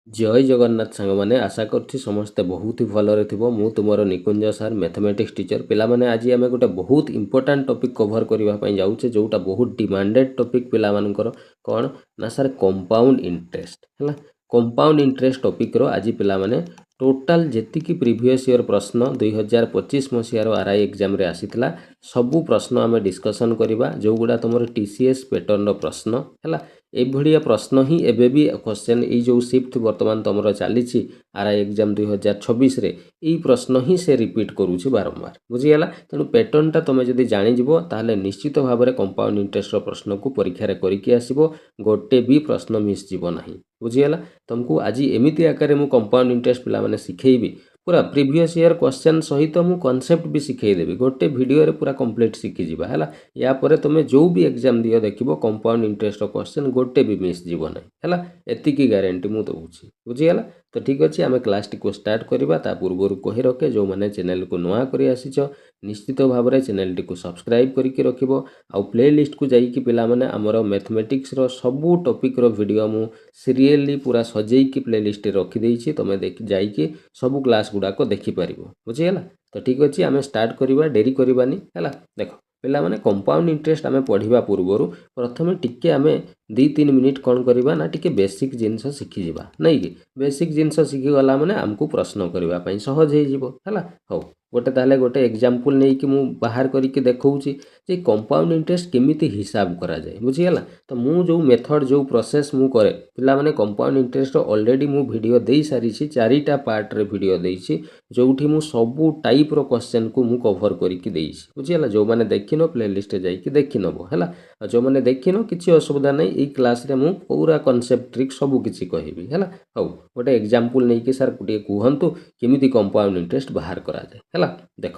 जय जगन्नाथ सांग मैंने आशा करछि समस्ते बहुत ही भलरे थिबो। मु तुमरो निकुंज सार मैथमेटिक्स टीचर पिला माने आज आमे गोटे बहुत इंपोर्टेंट टॉपिक कवर करबा पई जाउछे जोटा बहुत डिमांडेड टॉपिक पिला मानकर कोन ना सर कंपाउंड इंटरेस्ट हला। कंपाउंड इंटरेस्ट टॉपिक रो आज पिला माने टोटाल जेति की प्रीवियस ईयर प्रश्न 2025 मसियार आरआई एग्जाम रे आसीतला सबु प्रश्न आमे डिस्कशन करबा जो गुडा तुमरो टीसीएस पैटर्न रो प्रश्न हला। एभलिया प्रश्न ही एबे भी क्वेश्चन ई जो शिफ्ट वर्तमान तुमरो चली आरआई एग्जाम 2026 रे ई प्रश्न ही से रिपीट करूछि बारंबार बुझीगला। तेणु पैटर्नटा तुम जदि जानिଯିबो ताहले निश्चित भाव में कंपाउंड इंटरेस्ट प्रश्न को परीक्षा रे करिकि आसीबो गोटे भी प्रश्न मिस जीवो नाही बुझीगला। तुमको आज एमिति आकार मु कंपाउंड इंटरेस्ट पिला माने सिखेइबी पूरा प्रीवियस ईयर क्वेश्चन सहित मु कॉन्सेप्ट भी सिखेदेवी गोटे वीडियो रे पूरा कंप्लीट शिखी जावा है। या पर तुम जो भी एग्जाम दियो देखिबो कंपाउंड इंटरेस्ट क्वेश्चन गोटे भी मिस जीव ना है एतिकी गारंटी मु दउछि बुझीगला। तो ठीक अच्छे आम क्लास टी को स्टार्ट करवा ता पूर्व कही रखे जो मैंने चैनल को नुआ कर आसीच निश्चित भाव में चैनल टी को सब्सक्राइब करके रखिबो। आउ प्ले लिस्ट को जाइकी पिला माने हमर मैथमेटिक्स रो सबू टॉपिक रो वीडियो मु सीरियली पूरा सजेइकी प्ले लिस्ट रखी देइछि तुम देख जाइकी सबू क्लास गुड़ाक देखिपार बुझीगला। तो ठीक अच्छे आम स्टार्ट करवा डेरी करवानी है। देख पिला माने कंपाउंड इंटरेस्ट आम पढ़ा पूर्वर प्रथम टिके आम 2-3 मिनिट कौन करवा ना टिके बेसिक जिनस शिखिजा नहीं कि बेसिक जिनस शिखिगला मैंने आमको प्रश्न करने सहज है। हौ गोटे ताले गोटे एग्जांपल नहीं कि मु बाहर करके देखौछि जे कंपाउंड इंटरेस्ट केमिति हिसाब करा जाए बुझीगला। तो मु जो मेथड जो प्रोसेस मु करे पिला माने कंपाउंड इंटरेस्ट ऑलरेडी मु वीडियो दे सारी 4टा पार्ट रे वीडियो देइछि जोठी मु सबू टाइप रो क्वेश्चन को मु कवर करके देइछि बुझीगला। जो माने देखिनो प्ले लिस्ट जाइकी देखिनबो हैला। जो माने देखिनो किछि असुविधा नै ई क्लास रे मु पूरा कांसेप्ट ट्रिक सबू किछि कहिबी हैला। हौ गोटे एग्जांपल नै कि सर गुटे कुहंतु केमिति कंपाउंड इंटरेस्ट बाहर करा जाए हैला। देख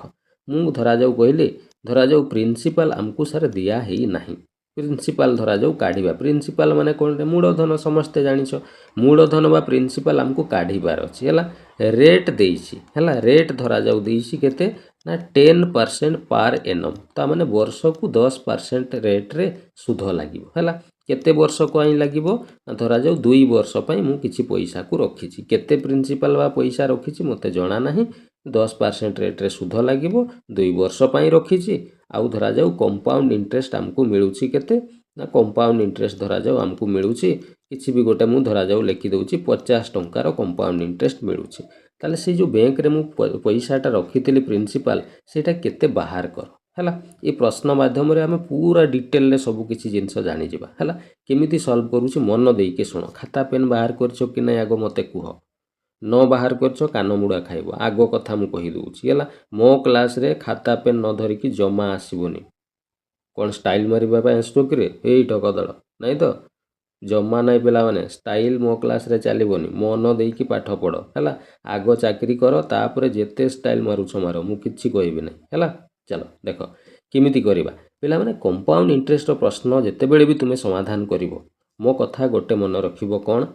मु धरा जाऊ कहली धरा जाऊ प्रिंसिपल आमको सर दिया ही नहीं प्रिंसिपल धरा जाऊ काढ़िबा प्रिंसिपल माने कोन रे मूलधन समस्ते जानिछो मूलधन बा प्रिंसिपल आमको काढ़िबार अछि हैला। रेट देइछि हैला रेट धरा जाऊ देइछि केते ना 10% पर एनम ता माने वर्ष को 10% रेट रे सुध लागिबो हैला। केते वर्ष को आई लागिबो धरा जाऊ 2 वर्ष पई मु किछि पैसा को रखिछि केते प्रिंसिपल बा पैसा रखिछि मते जणा नाही 10% रेट रे सुध लागिबो 2 वर्ष पई रखिछि। आउ धरा जाऊ कंपाउंड इंटरेस्ट हमको मिलुछि केते ना कंपाउंड इंटरेस्ट धरा जाऊ हमको मिलुछि किछि भी गोटे मु धरा जाऊ लिखि दउछि 50 टंकार कंपाउंड इंटरेस्ट मिलुछि ताले से जो बैंक रे मु पैसाटा रखिथिली प्रिंसिपल सेटा केते बाहर कर हैला। ये प्रश्न माध्यम रे हमें पूरा डिटेल रे सब किछि जिंस जानि जिबा हैला। केमिति सॉल्व करूछि मन देई के सुनो खाता पेन बाहर करछो कि नै आगो मते कुह न बाहर करछो कान मुडा खाइबो आगो कथा मु कहि दउछि हैला। मो क्लास रे खाता पेन न धरि कि जमा आसीबोनी कोन स्टाइल मारिबा पय आसतो कि रे एई ठकदड़ नै तो जमा नाई पिला माने स्टाइल मो क्लास रे चलीबोनी मन देई कि पाठ पढ़ हैला। आगो चाकरी करो तापरे जेते स्टाइल मारुछ मारो मु किछि कहबी नै हैला। चलो देख केमिति करिबा पिला माने कंपाउंड इंटरेस्ट प्रश्न जेते बेले भी तुमे समाधान करिवो मो कथा गोटे मन रखिबो कोन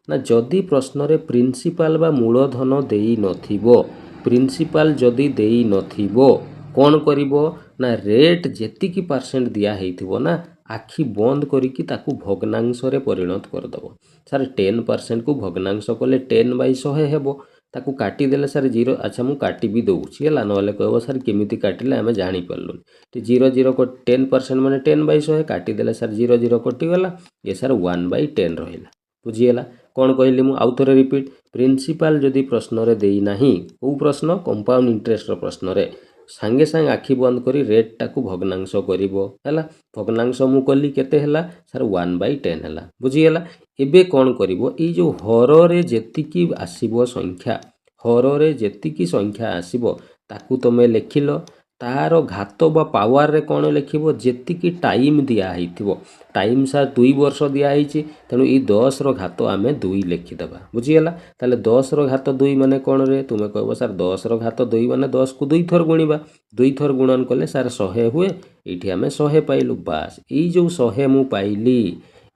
ना जदि प्रश्न रे प्रिंसिपल बा मूलधन देई नथिबो प्रिंसिपल जदि देई नथिबो कोन करिवो ना रेट जेतिकी परसेंट दिया हेइथिबो ना आखि बंद करिकी ताकू भग्नांश रे परिणत कर दबो। सर 10% को भग्नांश कले 10/100 हेबो ताकू काटी देले सर 0 अच्छा मु काटी भी दउछि हैला नले कहबो सर केमिति काटिले हमें जानि परलुन तो 0 को 10% माने 10/100 काटी देले सर 0 कटि गला ये सर 1/10 रहिला बुझिएला। कोन कहली मु आउ थोरे रिपीट प्रिंसिपल जदि प्रश्न रे देई नाही ओ प्रश्न कंपाउंड इंटरेस्ट रो प्रश्न रे सांगे सांग आखि बंद करी रेट टाकू भग्नांश करिवो हैला। भग्नांश मु कली केते हैला सर 1/10 हैला बुझिएला। एबे कोन करिवो ई जो हर रे जेतिकी आसीबो संख्या हर रे जेतिकी संख्या आसीबो ताकू तमे लेखिलो तार घात बा पावर रे कोन लेखिबो जेतिकी टाइम दिया हेइथिबो टाइम सर 2 वर्ष दिया हेइछि तेनु ई 10 रो घात आमे 2 लिखि दबा बुझिएला। ताले 10 रो घात 2 माने कोन रे तुमे कहबो सर 10 रो घात 2 माने 10 को 2 थर गुणिबा 2 थर गुणन कले सर 100 हुए एठी आमे 100 पाइलु बास ई जो 100 मु पाइली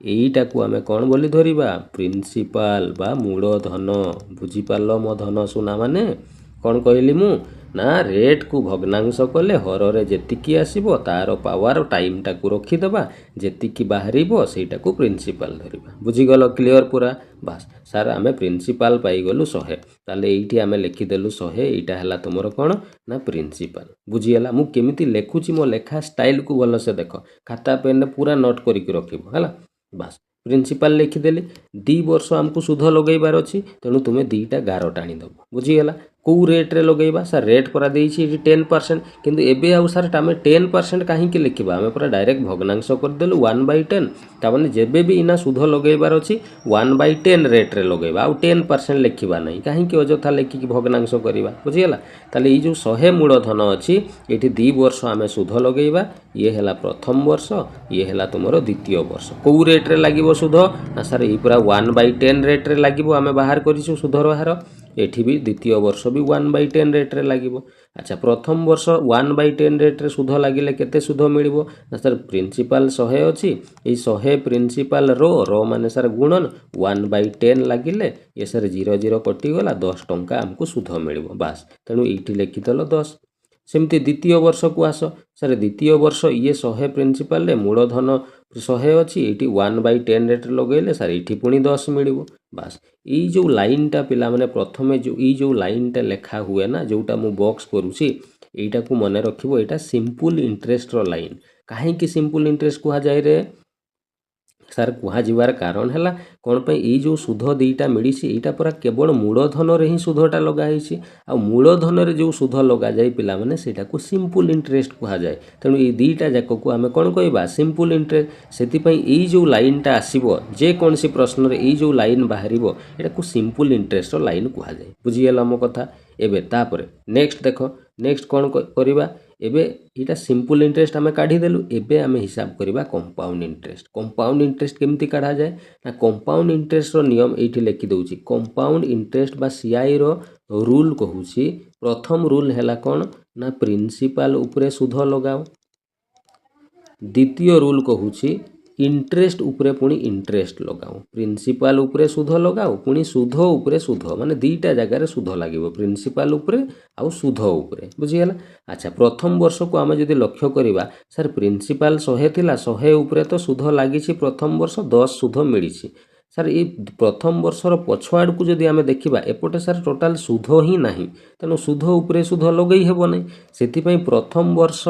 एईटा को आमे कोन बोली धरिबा प्रिंसिपल बा मूलधन बुझी पारलो मो धन सुना माने कोन कहली मु ना रेट को भग्नांश कले हर जेतिकी आसीबो तार पावर टाइमटा को रखीदेवा जेतिकी बाहरिबो सेटा को प्रिंसिपल धरिबा बुझीगल क्लियर पूरा बास सार आमे प्रिंसिपल पाइगलु 100 ताले एइठी आमे लिखिदेलु 100 एइटा हला तुमर कोन ना प्रिंसिपल बुझीगला मु केमिति लेखुची मो लेखा स्टाइल को भल से देख खाता पेन पूरा नोट करिक रखिबो हला बास प्रिंसिपल लिखिदेली 2 वर्ष आमको सुध लगेबार अच्छी तेणु तुम्हें 2टा गार टाणी दब बुझीगला कौ रेट्रे लगेबा सार रेट परा देइछि 10% किंतु एबे आउ सार आमे 10% कहीं लिखा आम पूरा डायरेक्ट भग्नांश करदेलु 1/10 तामाने जेबे भी इना सुध लगेबार अच्छी 1/10 रेट्रे लगेबा आउ 10% लिखा नहीं कहीं अजथा लिखिकी भग्नांश करवा बुझीगला ताले ये जो 100 मूलधन अच्छी ये 2 वर्ष आम सुध लगेबा ये है प्रथम वर्ष ये है तुमर द्वितीय वर्ष कौ रेट्रे लगे सुध ना सार ये पूरा 1/10 रेट्रे लगे आम बाहर करूँ सुधर हार एठी भी द्वितीय वर्ष भी 1/10 रेट्रे लगे अच्छा प्रथम वर्ष 1/10 रेट्रे सुध लगे केते सुध मिलिबो ना सर प्रिंसिपल 100 अच्छी ये 100 प्रिंसिपल रो माने सर गुणन 1/10 लगिले ये सर 0 कटिगला 10 टंका आमको सुध मिलिबो बास तेणु ये लिखिदेल 10 सेमती द्वितीय वर्ष को आस सर द्वितीय वर्ष ये 100 प्रिंसिपल रे मूलधन 100 अच्छी ये 1/10 रेट लगेले सर ये पुणी 10 मिलिबो बास ये जो लाइनटा पिला माने प्रथमे जो लाइनटा लेखा हुए ना जोटा मु बॉक्स करूची एटा को मन रखिबो एटा सिंपल इंटरेस्ट रो लाइन काहे कि सिंपल इंटरेस्ट कुहा जाय रे सार कुहार कारण है कौन पे ये जो सुध दीटा मिली यहाँ पूरा केवल मूलधन ही सुधटा लगाई आ मूलधन रे जो सुध लग जाए पिला माने सेटा को सिंपल इंटरेस्ट कह जाए तेणु ये दीटा जाक को आम कौन कहवा सिंपल इंटरेस्ट से ये जो लाइनटा आसो जेकोसी प्रश्न रे ये जो लाइन बाहर यहाँ को सिंपल इंटरेस्ट लाइन कह जाए बुझीगला मो कथा एबे तापरे नेक्स्ट देख नेक्स्ट कौन करवा एबे इटा सिंपल इंटरेस्ट आमे काढ़ी देलु एबे आमे हिसाब करबा कंपाउंड इंटरेस्ट केमती काढ़ा जाए ना कंपाउंड इंटरेस्ट रो नियम एठी लिखि दउची कंपाउंड इंटरेस्ट बा सीआई रो रूल कहूची प्रथम रूल हैला कोन ना प्रिंसिपल उपरे सुध लगाओ द्वितीय रूल कहूची इंटरेस्ट उपरे पुणी इंटरेस्ट लगाओ प्रिंसिपल उपरे सुध लगाओ पुणी सुध उपरे सुध माने दीटा जगार सुध लगे प्रिंसिपल उपरे आउ सुध उपरे बुझीगला अच्छा प्रथम वर्ष को आम जदि लक्ष्य करवा सर प्रिंसिपल 100 थिला 100 उपरे तो सुध लगी प्रथम वर्ष 10 सुध मिली सर ये प्रथम वर्षर पछुआड़ को जदि आम देखा एपटे सर टोटाल सुध ही नहीं तेणु सुध उपरे सुध लगे हेब नहीं से प्रथम वर्ष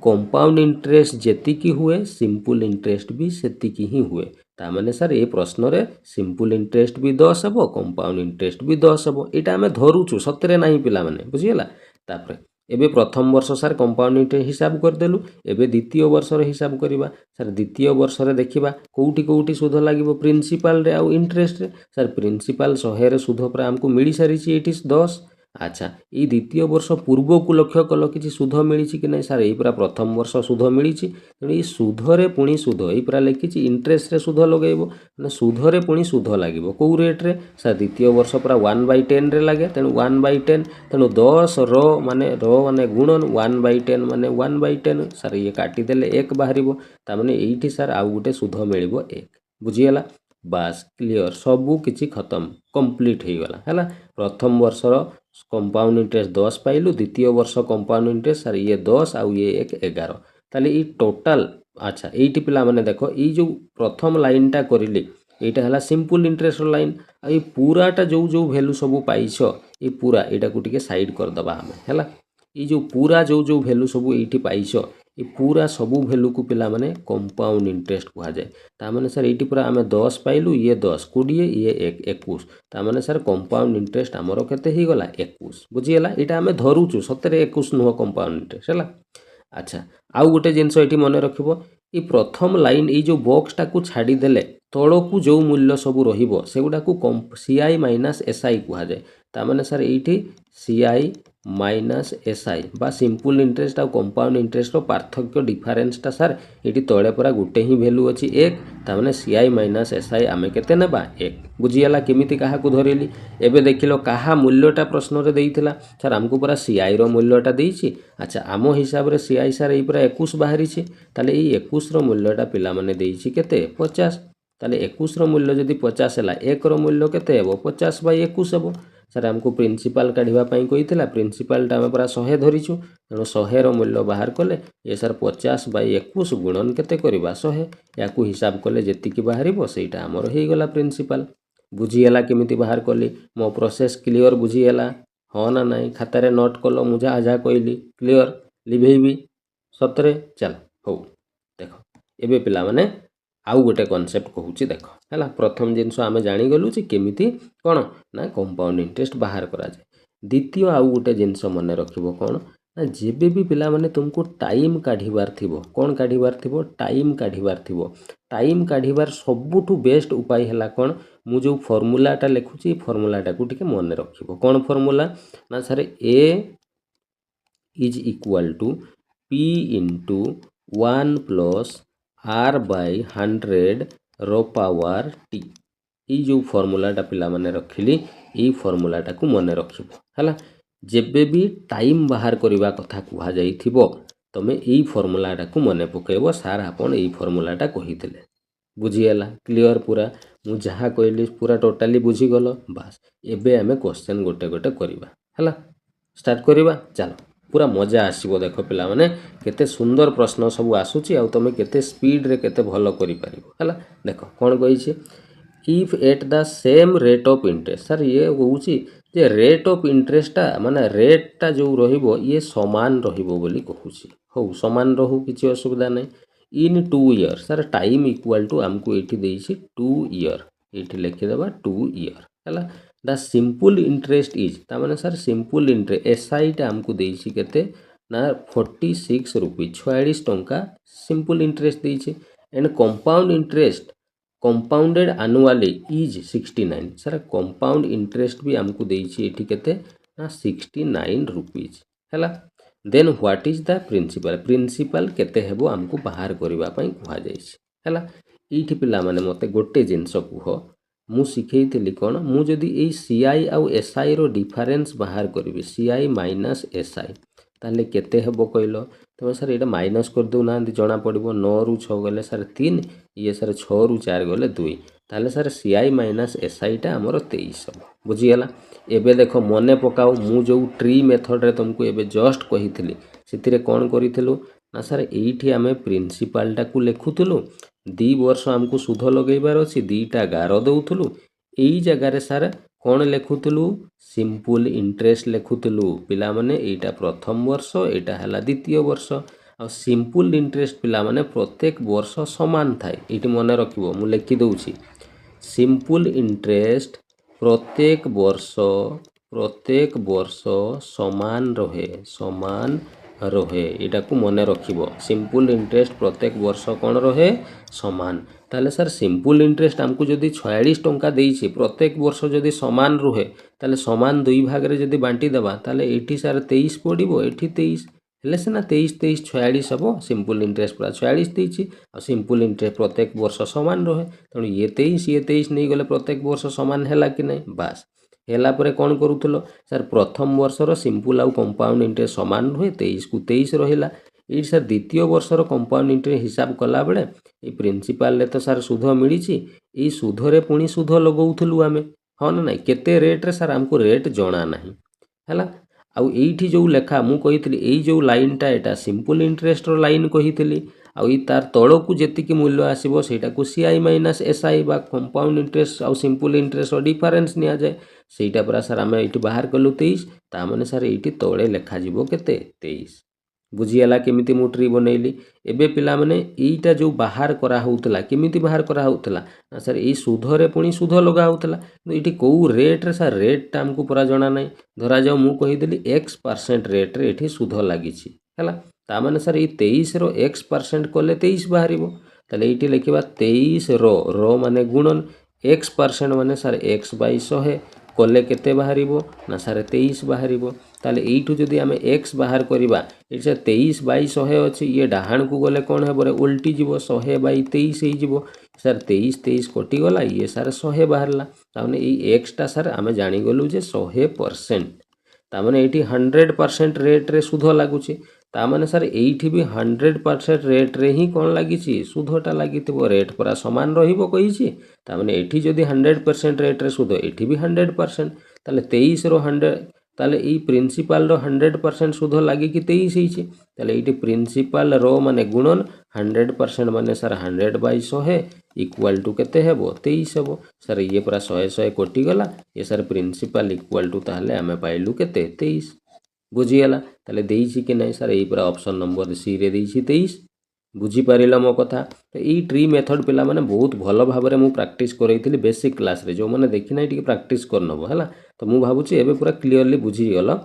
कंपाउंड इंटरेस्ट जेतिकी हुए सिंपल इंटरेस्ट भी सेतिकी ही हुए तामाने सर ये प्रश्न रे सिंपल इंटरेस्ट भी 10 हेबो कंपाउंड इंटरेस्ट भी 10 हेबो एटा आमे धरुचु सतरे नाही पिला माने बुझियला तापरे एबे प्रथम वर्ष सर कंपाउंड इंटरेस्ट हिसाब कर देलु एबे द्वितीय वर्ष रे हिसाब करिबा सर द्वितीय वर्ष रे देखिबा कोउटी सुध लागिबो प्रिंसिपल रे आउ इंटरेस्ट रे सर प्रिंसिपल 100 रे सुध पर हमको मिली सारी छि 10 अच्छा ये द्वितीय वर्ष पूर्व को लक्ष्य कल कि सुध मिली कि नहीं सर ये पूरा प्रथम वर्ष सुध मिली तेणु ये सुधरे पुणी सुध ये पूरा लिखी इंटरेस्ट रे सुध लगेब ना सुधरे पुणी सुध लगे कौ रेट्रे सर द्वितीय वर्ष पूरा 1/10 रे लगे तेणु 1/10 तेणु 10 माने गुणन 1/10 माने 1/10 सर ये काटिदेले 1 बाहर ताने ये सर आउ गोटे सुध मिल 1 बुझीगला बास क्लियर सबू किछि खत्म कंप्लीट हो गला है प्रथम वर्षर कंपाउंड इंटरेस्ट 10 पाइलु द्वितीय वर्ष कंपाउंड इंटरेस्ट सर ये 10 आउ ये 1 11 ताले ये टोटाल अच्छा एटी पिला माने देखो ये जो प्रथम लाइनटा करिले एटा हला सिंपल इंटरेस्ट लाइन आ ये पूराटा जो जो वैल्यू सब पाइछ ये पूरा एटा को टिके साइड कर दबा हमें हैला ये जो पूरा जो जो वैल्यू सब एटी पाइछ ये पूरा सबू वैल्यू को पिला माने कंपाउंड इंटरेस्ट कहा जाए तामाने सर ये पूरा आम 10 पाइलु ये 10 20 ये 21 तामाने सर कंपाउंड इंटरेस्ट आमर केते ही गला 21 बुझीगला एटा आम धरुचु सतरे 21 नुह कंपाउंड इंटरेस्ट है अच्छा आउ गोटे जिनस ये मन रखिबो ये प्रथम लाइन ये जो बॉक्सटा को छाड़ी देले तलकू जो मूल्य सब रहिबो सेगुडा को सीआई माइनस एसआई कहा जाए तामाने सर ये सीआई माइनस एसआई बा सिंपल इंटरेस्ट और कंपाउंड इंटरेस्ट पार्थक्य डिफरेंसटा सर ये तले पूरा गोटे ही वैल्यू अच्छी 1 तामाने सीआई माइनस एसआई आमे केते नेबा 1 बुझीगला केमिति काहा को धरिली एबे देखिलो काहा मूल्यटा प्रश्न रे देइथिला सर हमको पूरा सीआई रो मूल्यटा देइछि अच्छा आमो हिसाब रे सीआई सर ये पूरा 21 बाहरी छि ताले ये 21 रो मूल्यटा पिला माने देइछि केते 50 ताले 21 रो मूल्य जदि 50 हैला 1 रो मूल्य केते हेबो 50/21 हेबो सर आमको प्रिंसिपाल काढ़ा कही प्रिंसिपालटा आम पूरा 100 धरीचु तेणु 100 मूल्य बाहर कले ये सर 50/21 गुणन केते करवा 100 या हिसाब कले जी बाहर सेटा आमर हो गला प्रिंसिपाल। बुझीगला केमिति बाहर कली मो प्रोसेस क्लियर बुझीगला हाँ ना नाई खातार नोट कल मुझे जहाँ कहली क्लियर लिभेबी सतरे चल हो देख एबे पिला माने आउ गोटे कॉन्सेप्ट कहूँ देख है प्रथम जिनस आम जागलु केमिति कौन ना कंपाउंड इंटरेस्ट बाहर करा जाए। द्वितीय आउ गोटे जिनस मन रखिबो कौन ना जेबे भी पिला माने तुमको टाइम काढ़ीबार थिबो कौन काढ़ीबार थिबो टाइम काढ़ीबार थिबो टाइम काढ़ीबार सबुठु बेस्ट उपाय हैला कौन मु जो फॉर्मूलाटा लिखुची फॉर्मूलाटा को टिके मन रखिबो कौन फॉर्मूला ना sir A is equal to P into 1 plus R by 100 रो पावर टी ये जो फॉर्मूलाटा पिला माने रखिली ये फॉर्मूलाटा को मन रखिबो हला जेबे भी टाइम बाहर करबा कथा कुहा जाइथिबो तमे ये फॉर्मूलाटा को मन पकेबो सार आपन ये फॉर्मूलाटा कहिथिले बुझीगला क्लियर पूरा मु जहाँ कहली पूरा टोटाली बुझीगल बास एबे आमे क्वेश्चन गोटे गोटे करबा हला स्टार्ट करबा चलो पूरा मजा आसीबो देख पिला माने केते सुंदर प्रश्न सब आसुची आ तमे केते स्पीड रे केते भलो करि पारिबो हला देख कोन कहि छे if at the same rate of interest sir ये कहूची जे रेट ऑफ इंटरेस्टटा माने रेटटा जो रहिबो ये समान रहिबो बोली कहूची हो समान रहू किछि असुविधा नै in 2 year sir time equal to आमको एठी देइछि 2 ईयर एठी लिखि देबा 2 ईयर हला द सिंपल इंटरेस्ट इज ता माने सर सिंपल इंटरेस्ट एसआई टा आमको देइछि केते ना 46 रुपीज 46 टंका सिंपल इंटरेस्ट देइछि and compound interest compounded annually is 69 sir compound interest भी आमको देइछि एठी केते ना 69 रुपीज हला then what is the principal principal केते हेबो आमको बाहर करबा पई कुहा जाइछि हला एठी पिला माने मते गोटे जिंस कुह मु शिखेइथिली कोन मु जदी ए सीआई आउ एसआई रो डिफरेंस बाहर करबी सीआई माइनस एसआई ताले केते हेबो कहलो तमे सर एटा माइनस कर दउ ना जना पड़िबो 9 रु 6 गले सर 3 ये सर 6 रु 4 गले 2 ताले सर सीआई माइनस एसआई टा हमरो 23 हो बुझीगला एबे देखो मने पकाओ मु जो ट्री मेथड रे तुमको एबे जस्ट कहिथिली सेतिरे कोन करिथिलु ना सर एठी आमे प्रिंसिपल टा को लेखुथुलु 2 वर्ष हमको सुध लगेबार अछि 2टा गार दउथुलु एई जगह रे सर कोन लेखुथुलु सिंपल इंटरेस्ट लेखुथुलु पिला माने एटा प्रथम वर्ष एटा हला द्वितीय वर्ष आ सिंपल इंटरेस्ट पिला माने प्रत्येक वर्ष समान थाए एटी मने रखिबो मु लेखि दउछि सिंपल इंटरेस्ट प्रत्येक वर्ष समान रहे एटा को मने रखिबो सिंपल इंटरेस्ट प्रत्येक वर्ष कोन रहे समान ताले सर सिंपल इंटरेस्ट हमको जदी 46 टंका देइछि प्रत्येक वर्ष जदी समान रहे ताले समान दुई भाग रे जदी बांटी देबा ताले एठी सर 23 पडिबो एठी 23 हेले सेना 23 23 46 हबो सिंपल इंटरेस्ट पूरा 46 देइछि आ सिंपल इंटरेस्ट प्रत्येक वर्ष समान रहे तणु ये 23 नहीं गले प्रत्येक वर्ष समान हैला कि नहीं बास हेला परे कोन करूथलो सर प्रथम वर्षर सिंपल आउ कंपाउंड इंटरेस्ट समान रहे 23 को 23 रहिला ये सर द्वितीय वर्षर कंपाउंड इंटरेस्ट हिसाब कला बेले ये प्रिंसिपल ले तो सर सुध मिली ये सुध रे पुणी सुध लगौथलु आमे हाँ ना नहीं केते रेट रे सर हमको रेट जणा नहीं हैला आउ एठी जो लेखा मु कहितली एई जो लाइन टा एटा सिंपल इंटरेस्ट रो लाइन कहितली आउ ई तार तळो को जेतिकी मूल्य आसीबो सेटा को सीआई माइनस एसआई बा कंपाउंड इंटरेस्ट आउ सिंपल इंटरेस्ट रो डिफरेंस निया जाय सेटा पूरा सर आमे एठी बाहर कलु 23 ता माने सर एठी तळे लेखा जिवो केते 23 बुझीगला केमिति मु ट्री बनैली एबे पिला माने एईटा जो बाहर करा होउतला केमिति बाहर करा होउतला ना सर ए सुध रे पुणी सुध लगा होउतला एठी को रेट रे सर रेट टा हमको पूरा जणा नै धरा जाओ मु कहि देली x% रेट रे एठी सुध लागिछि हला ता माने सर ए 23 रो x% कोले 23 बाहरिबो तले एठी लिखिबा 23 रो माने गुणन x% माने सर x बाय 100 कोले केते बाहरिबो ना सर 23 बाहरिबो ताले एठु जदी आमे x बाहर करिबा एसे 23 बाय 100 अछि ये डाहाण को गले कोन हेबो रे उल्टी जिवो 100 बाय 23 हे जिवो सर 23 कटि गला ये सर 100 बाहरला ताने ए x टा सर आमे जानि गलु जे 100% तामाने एठी 100% रेट रे सुध लागुछि तामाने सर एठी भी 100% रेट रे ही कोन लागिछि सुधटा लागितबो रेट पूरा समान रहिबो कहिछि तामाने एठी जदी 100% रेट रे सुध एठी भी 100% ताले 23 रो 100 ताले ई प्रिंसिपल रो 100% सुध लागी कि 23 ही ताले ये प्रिंसिपल रो माने गुणन 100% माने सर 100/100 इक्वल टू केते हेबो 23 हेबो सर ये पूरा 100 कोटी गला ये सर प्रिंसिपल इक्वल टू ताले आमे पाइलु केते 23 बुझीगला ताले देइछि कि नहीं सर ये पूरा ऑप्शन नंबर सी रे देइछि 23 बुझीपार मो कथा तो ये ट्री मेथड पिला माने बहुत भल भाव में प्रैक्टिस करई बेसिक क्लास रे जो मैंने देखी ना टी प्रैक्टिस करनब है तो मुझे भावुँ एबे पूरा क्लीयरली बुझीगल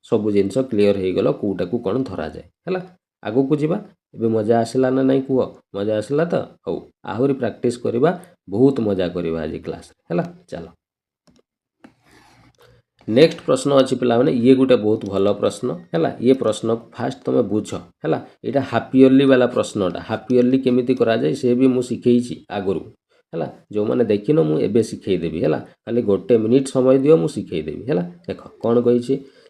सब जिनस क्लीयर हो गल कौटा को कौन धरा जाए है आगू को जीवा एबे मजा आसला ना नहीं कुह मजा आसला तो हौ आहरी प्रैक्टिस करवा बहुत मजा करवा आज क्लास है चलो नेक्स्ट प्रश्न अच्छी पे ये गोटे बहुत भल प्रश्न है ये प्रश्न फास्ट तुम बुझ है यहाँ हाफ इयरली वाला प्रश्नटा हाफ इयरली केमिति करा जाए से भी मुझे शिखेई आगुरी है जो मैंने देखिन मुझे शिखेदेवी है खाली गोटे मिनिट समय दियो मुझे शिखेदेवी है देख कौन कही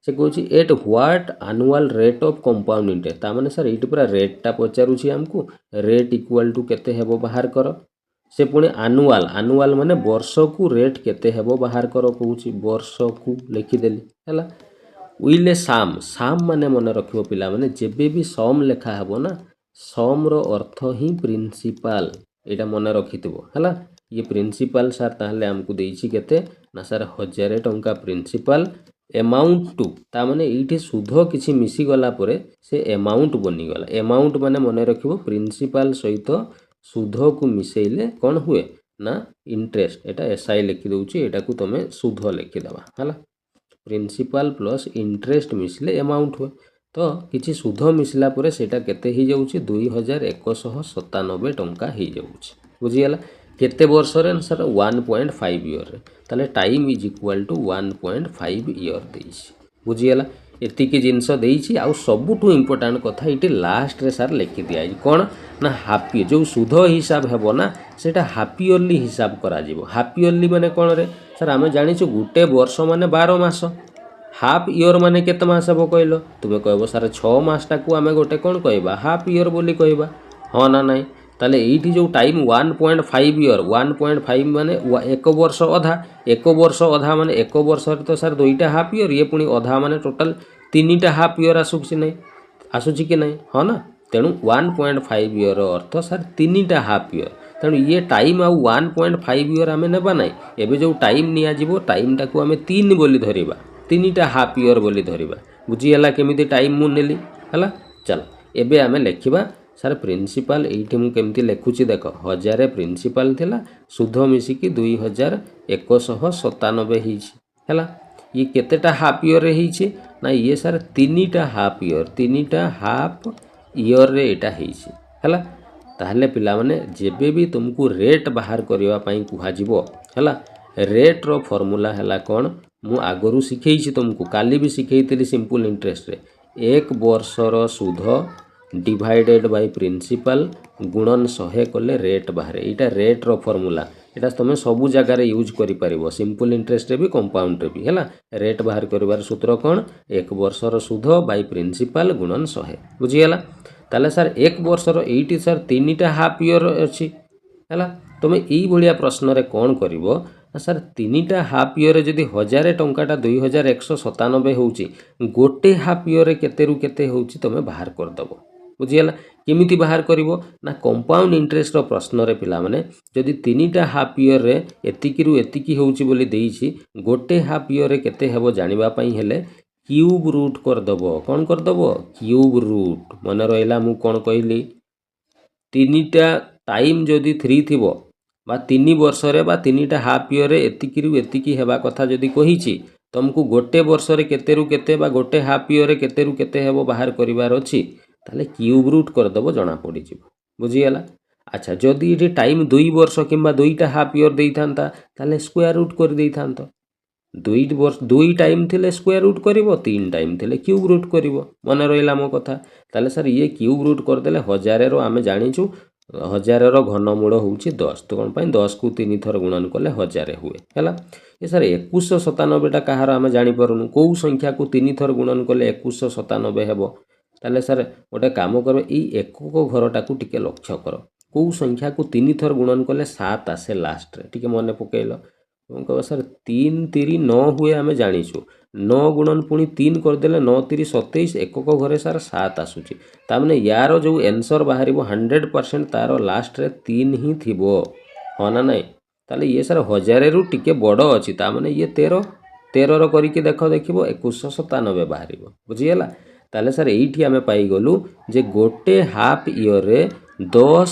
से कौन eight what annual rate of compound interest ताने सर ये पूरा रेटा पचारुची आमको रेट इक्वल टू केते हेबो बाहर कर से पुणी आनुआल आनुआल माने वर्ष को रेट केते हेबो बाहर कर कहूँ वर्ष को लिखिदेली है उइले साम साम माने मन रखिबो पिला माने जेबे भी सम लेखा हेबो ना सम रो अर्थ ही प्रिंसिपल एटा मन रखिथिबो है ये प्रिंसिपल सर ताहले हमको देइछि केते ना सर 1000 टंका प्रिंसिपल एमाउंट टू ता माने एठी सुध किछि मिसी गला परे से एमाउंट बनी गला एमाउंट माने मन रखिबो प्रिंसिपल सहित सुध को मिसेले कौन हुए ना इंटरेस्ट एटा एसआई लिखि दउची एटा को तमे सुध लिखि दबा हला प्रिंसिपल प्लस इंटरेस्ट मिसले अमाउंट हुए तो किछि सुध मिसला परे सेटा केते ही जाउची 2197 टंका ही जाउची बुझी गला केते वर्ष रे सर 1.5 ईयर रे ताले time is equal to 1.5 year देइछि बुझी गला एतिकी जिनस देइछि आउ सबुठु इम्पोर्टेंट कथा इटी लास्ट रे सर लिखि दिया कौन ना हाफ इयर जो सुध हिसाब हेबो ना सेटा हाफ इयरली हिसाब करा जिवो हाफ इयरली माने कौन रे सर आमे जानिछु गुटे वर्ष माने 12 मास हाफ इयर माने केते मास हेबो कहलो तुमे कहबो सर 6 मासटा को आमे गोटे कौन कहबा हाफ इयर बोली कहबा हाँ ना नहीं ताले एठी जो टाइम 1.5 ईयर 1.5 माने एक वर्ष अधा माने एक वर्ष तो सर दुईटा हाफ इयर ये पुणी अधा माने टोटल 3टा हाफ इयर आसुछि नहीं आसुछि कि नहीं हाँ ना तेणु 1.5 ईयर अर्थ सर 3टा हाफ इयर तेणु ये टाइम आउ 1.5 ईयर आमे नेबा नहीं एबे जो टाइम निया जिवो टाइम टाको आमे 3 बोली धरिबा 3टा हाफ इयर बोली धरिबा बुझी हला केमिति टाइम मु नेली हला चल एबे आमे लेखिबा सर प्रिंसिपल ये मुझे केमती लिखुची देख 1000 प्रिंसिपल थिला सुध मिसिकी 2197 है ये केतेटा हाफ इयर रे ही ना ये सर 3टा हाफ इयर रे एटा है ताहले पिला माने जेबे भी तुमको रेट बाहर करबा पई कुहा जिवो है रेट रो फॉर्मूला है कौन मु आगरू शिखेई तुमको काली भी शिखेई सिंपल इंटरेस्ट रे एक वर्षर सुध डिवाइडेड बाय प्रिंसिपल गुणन 100 कले रेट बाहर यहाँ रेट रो फॉर्मूला यहाँ तुम सबू जगार यूज कर सिंपल इंटरेस्ट रे भी कंपाउंड रे भी है रेट बाहर कर सूत्र कौन एक वर्षर सुध बाय प्रिंसिपल गुणन 100 बुझीगला ताले सर एक वर्षर ये सर 3टा हाफ इयर अच्छी है तुम ये प्रश्न रे कौन करिवो सर 3टा हाफ इयर जदि 1000 टंकाटा 2197 होउची गोटे हाफ इयर केते रु केते होउची तुम बाहर कर दबो बुझीगला केमिति बाहर करिवो ना कंपाउंड इंटरेस्ट रो प्रश्न रे पिला माने जदि 3टा हाफ इयर रे एतिकी रु एतिकी होउची बोली देइछि गोटे हाफ इयर रे केते हेबो जानिबा पई हेले क्यूब रूट कर दबो कौन कर दबो क्यूब रूट मन रहिला मु कोन कहली 3टा टाइम जदि 3 थिबो बा 3 वर्ष रे बा 3टा हाफ इयर रे एतिकी रु एतिकी हेबा कथा जदि कहिछि तुमको गोटे वर्ष रे केते रु केते बा गोटे हाफ इयर रे केते रु केते हेबो बाहर करिवार अछि ताले क्यूब रूट कर दबो जना पड़ी जिवो बुझीगला अच्छा जदि ये टाइम 2 वर्ष किंबा 2टा हाफ इयर देई थांता ताले स्क्वायर रूट कर देई थांतो 2 वर्ष 2 टाइम थिले स्क्वायर रूट करिवो 3 टाइम थिले क्यूब रूट करिवो मन रहिला मो कथा ताले सर ये क्यूब रूट कर देले 1000 रो आमे जानिछु 1000 रो घनमूल होउची 10 तो कोन पई 10 को 3 थर गुणन कले 1000 हुए हैला ये सर 2197 टा कहार आमे जानि परनु को संख्या को 3 थर गुणन कले 2197 हेबो ताले सर गोटे काम कर एकक घरटा को टिके लक्ष्य कर कौ संख्या को 3 थर गुणन कले 7 आसे लास्ट रे टिके मन पकेइल तुम कह सर 3 3 9 हुए आम जाचु 9 गुणन पुणी 3 करदे 9 3 27 एकक घरे सार 7 आसूची ताने यार जो एनसर बाहर 100% तार लास्ट रे 3 ही थी हाँ ना नाई ताले ये सर 1000 रु टिके बड़ अच्छी ताने ये 13 13 करके देख देख 2197 बाहर बुझीगला ताले सर ये आम पाईगलु जे गोटे हाफ इयर रे 10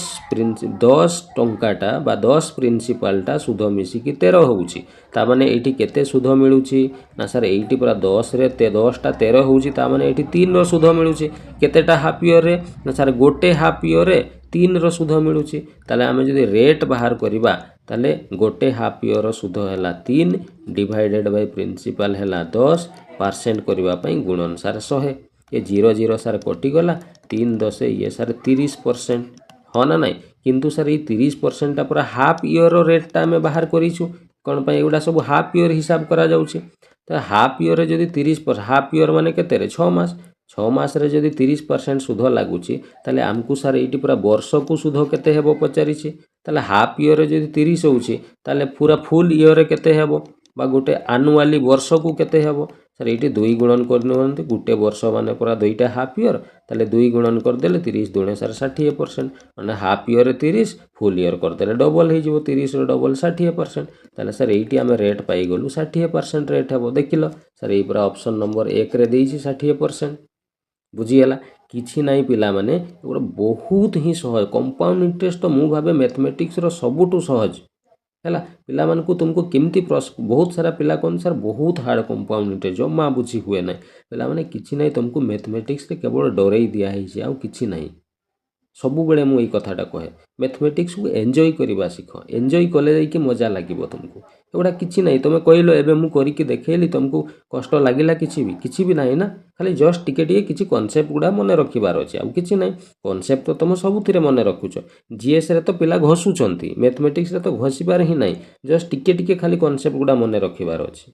टंकाटा बा 10 प्रिंसिपालटा सुध मिसिकी 13 होउची तामाने एठी केते सुध मिलुची ना सर एठी पूरा 10 रे 10 टा 13 होउची तामाने एठी 3 रो सुध मिलुची केतेटा हाफ इयर रे ना सर गोटे हाफ इयर रे 3 रो सुध मिलुची ताले आमे जदी रेट बाहर करिबा ताले गोटे हाफ इयर रो सुध हैला 3 डिवाइडेड बाय प्रिंसिपल हैला 10% करिबा पई गुणन सार 100 ये 0 0 सार कटि गला 3 10 ये सार 30% हाँ ना नाई किंतु सर ये 30% पूरा हाफ इयर रेटा आम बाहर करूँ कौन पाई एगुड़ा सब हाफ इयर हिसाब करा जाउछि तो हाफ इयर रे जदी 30% हाफ इयर माने केते 6 मास 6 मास रे जदी 30% सुध लागुछि ताले आमकु सर एटी पूरा वर्ष को सुध केते हेबो पचारिछि ताले हाफ इयर रे जदी 30 होउछि ताले पूरा फुल इयर रे केते हेबो बा गोटे आनुआली वर्ष को केते हेबो सर ये 2 गुणन कर गोटे वर्ष माने पूरा 2टा हाफ इयर ताले 2 गुणन करदेले 30 दुणे सर 60% माने हाफ इयर 30 फुल इयर करदेले डबल हो 30 डबल 60% ताले सर ये आम रेट पाई गलु 60% रेट हेबो देखिल सर ये पूरा ऑप्शन नंबर 1 रे देइछि 60% बुझीगला किछि नाई पिला माने बहुत ही सहज कंपाउंड इंटरेस्ट तो मु भाबे मैथमेटिक्स रो सबुटु सहज है पिला मानकु तुमको केमती बहुत सारा पिला कौन सर बहुत हार्ड कंपाउंड इंटरेस्ट जमा बुझी हुए ना पिला माने किछि नाई तुमको मैथमेटिक्स रे केवल डरई दिया है आउ किछि नाई सबु बेले मु ई कथाटा कहे मैथमेटिक्स को एंजॉय करबा सीख एंजॉय कले जाइए मजा लगे तुमको एगुड़ा किछि नाई तुम कहलो एबे मु करिके देखैली तुमको कष्ट लागिला किछि भी नाई ना खाली जस्ट टिके टिके किछि कॉन्सेप्ट गुडा मन रखिबार अछि आउ किछि नाई कॉन्सेप्ट तो तुम सबुथिरे मन रखुछ जीएस रे तो पिला घसुचंती मैथमेटिक्स रे तो घसिबार ही नाई जस्ट टिके टिके खाली कॉन्सेप्ट गुडा मन रखिबार अछि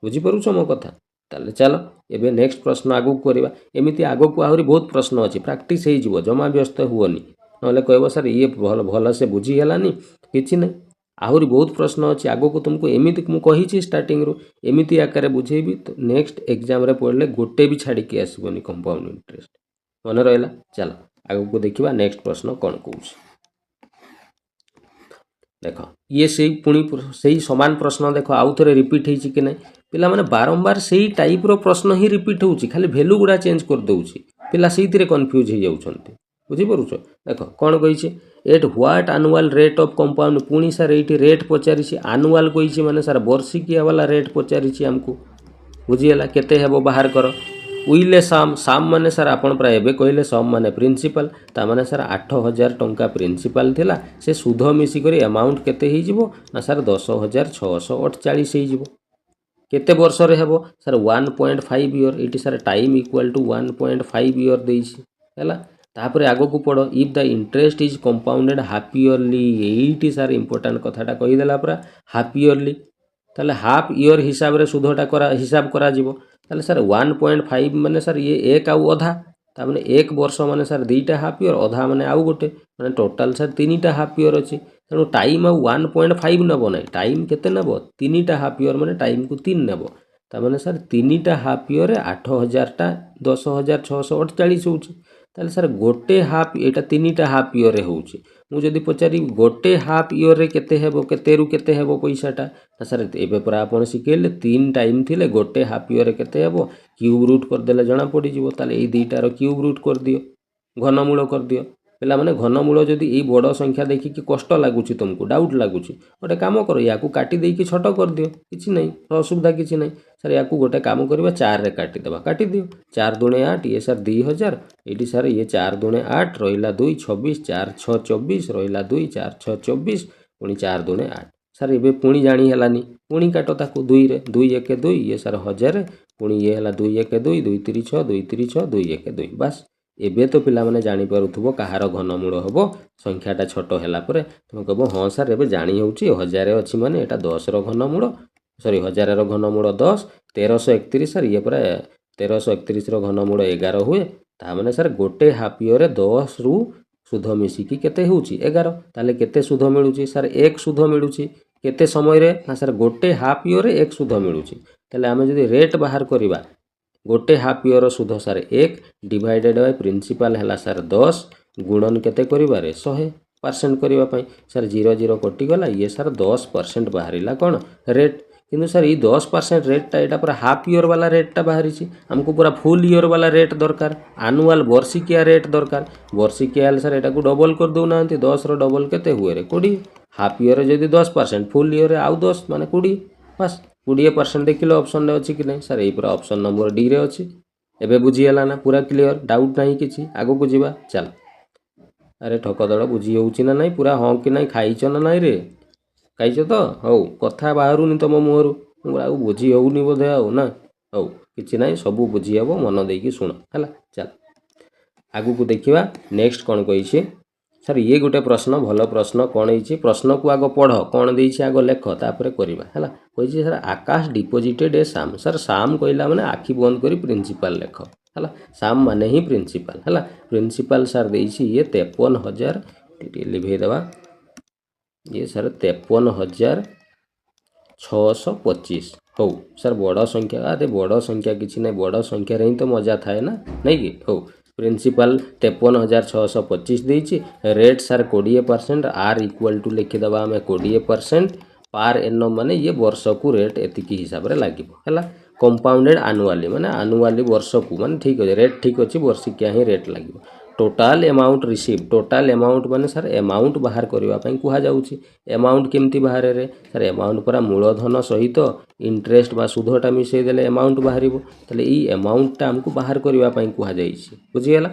बुझी परुछ मो कथा ताले चलो एबे नेक्स्ट प्रश्न आगु करबा एमिति आगु को आहुरी बहुत प्रश्न अछि प्रैक्टिस हे जिवो जमा व्यस्त हुओनी नले कहबो सर ये भल से बुझी हेलानी किछि नै आहुरी बहुत प्रश्न अछि आगु को तुमको एमिति मु कहि छी स्टार्टिंग रो एमिति आकारे बुझेबी तो नेक्स्ट एग्जाम रे पढले गोटे भी छाडी के आसीबोनी कंपाउंड इंटरेस्ट मन रहला चलो आगु को देखिबा नेक्स्ट प्रश्न कोन कहूछ देख ये से पुणी से समान प्रश्न देख आउ थे रिपीट हो कि नहीं पिला माने बारंबार से टाइप रो प्रश्न ही रिपीट होउची खाली वैल्यू गुडा चेंज कर दउची पिला सेइतिरे कंफ्यूज हो जाउछंती बुझी परुछ देख कोन कहिछि at what annual rate of compound पुणी सर एठी रेट पचारिछि एनुअल कहिछि माने सर वर्षिकिया वाला रेट पचारिछि हमको बुझीगला केते हेबो बाहर कर उइले साम साम माने सर आपण प्राय एबे कहले सम माने प्रिंसिपल ता माने सर 8000 टंका प्रिंसिपल थिला से सुध मिसी करी अमाउंट केते ही जिवो ना सर 10648 ही जिवो केते वर्ष रे हेबो सर 1.5 ईयर इटी sir time equal to 1.5 year देइछि हैला तापरे आगो को पड़ो if the interest is compounded half yearly एटी सर इंपोर्टेंट कथाटा कहि देला पूरा हाफ ईयरली ताले हाफ ईयर हिसाब रे सुधटा करा हिसाब करा जिवो ताले सर 1.5 माने सर ये एक आउ अधा ता माने एक वर्ष माने सर 2टा हाफ ईयर अधा माने आउ गोटे माने टोटल सर 3टा हाफ ईयर अछि तेणु टाइम आउ 1.5 नबो नै टाइम केते नबो 3टा हाफ ईयर माने टाइम को 3 नबो ता माने सर 3टा हाफ ईयर रे 8000 टा 10648 होउची ताले सर गोटे हाफ एटा 3टा हाफ ईयर रे होउची मु जदी पचारी गोटे हाफ ईयर रे केते हेबो केते रु केते हेबो पैसाटा ना सर एबे पूरा आपण सिकेले 3 टाइम थिले गोटे हाफ ईयर रे केते हेबो क्यूब रूट कर देले जणा पड़ी जिवो ताले एई दुईटा रो क्यूब रूट कर दियो घनमूल कर दियो पिला माने घनमूल जदी एई बड़ संख्या देखि कि कष्ट लागुची तुमको डाउट लागुची गोटे काम करो याकू काटी देई कि छोटो कर दियो किछि नै असुविधा किछि नै सर याकू गोटे काम करबा 4 रे काटी देबा काटी दियो 4 दुणे 8 ये सर 2000 एडी सर ये 4 दुणे 8 रहिला 2 26 4 6 24 रहिला 2 4 6 24 पुणी 4 दुणे 8 सर एबे पुणी जानी हेलानी पुणी काटो ताकू 2 रे 2 1 2 ये सर 1000 पुणी ये हला 2 1 2 2 3 6 2 3 6 2 1 2 बस एबे तो पिला माने जानी पारुथबो कहार घनमूल हबो संख्याटा छोटो हैला परे तुम कहबो हां सर एबे जानी होउची 1000 अछि माने एटा 10 रो घनमूल सॉरी 1000 रो घनमूल 10 1331 सर ये परा 1331 रो घनमूल 11 हुए ता माने सर गोटे हाफ ईयर रे 10 रु सुध मिसी की केते होउची 11 ताले केते सुध मिलुची सर 1 सुध मिलुची केते समय रे ना सर गोटे हाफ इयर रे एक सुध मिलुची ताले आमे जदी रेट बाहर करिबा गोटे हाफ इयर सुध सर 1 डिवाइडेड बाय प्रिंसिपल हैला सर 10 गुणन केते करिबारे 100% करिबा पई सर 0 कटि गला ये सर 10% बाहरिला कोन रेट किंतु सर ये 10% रेट एटा पूरा हाफ इयर वाला रेट बाहरी हमको पूरा फुल इयर वाला रेट दरकार आनुआल वर्षिकिया रेट दरकार वर्षिकिया सर एटा को डबल कर दो ना 10 रो डबल केते हुए रे 20 हाफ इयर जदि 10% फुल इयर आउ 10 माने 20 बस 20% देखिलो ऑप्शन रे अछि कि नहीं सर ये पूरा ऑप्शन नंबर डी रे अछि एबे बुझियला ना पूरा क्लियर डाउट नहीं किछि आगो को जीवा चल अरे ठकदड़ बुझी होउछि ना नहीं पूरा हाँ कि नहीं खाइछ ना नहीं रे खाइछ तो हौ कथा बाहरुनी तुम मुहरु आउ बुझी होउनी बोधे आउ ना हौ किछि नहीं सब बुझी हेबो मन देकी सुन हला चल आगु को देखिबा नेक्स्ट कोन कहिछि सर ये गोटे प्रश्न भल प्रश्न कौन है प्रश्न को आग पढ़ कौन दे आग लेख तापर करवा है कही सर आकाश डिपोजिटेड ए साम सर साम कहला माने आखि बंद करी प्रिंसिपल लेख है साम माने ही प्रिंसिपल है प्रिंसिपल सर दे ये 53,000 लिभे देवा ये सर 53,625 हो सर बड़ संख्या अरे बड़ संख्या किसी ना बड़ संख्या ही तो मजा थाए ना नहीं कि हो प्रिंसिपल 53,625 देछि rate sir 20% R equal to लिखिदेवा आम 20% पार एनम माने ये वर्ष को रेट एतिकी हिसाब रे लागिबो हला कंपाउंडेड आनुअली माने आनुअली वर्ष को माने ठीक अछि रेट ठीक अछि वर्षिकिया ही रेट लागिबो total amount receive total amount माने सर अमाउंट बाहर करबा पई कुहा जाउछि अमाउंट केमती बाहर रे सर अमाउंट पूरा मूलधन सहित इंटरेस्ट बा सुधटा मिसई देले अमाउंट बाहरिबो तले ई अमाउंटटा हमकु बाहर करबा पई कुहा जाइछि बुझियला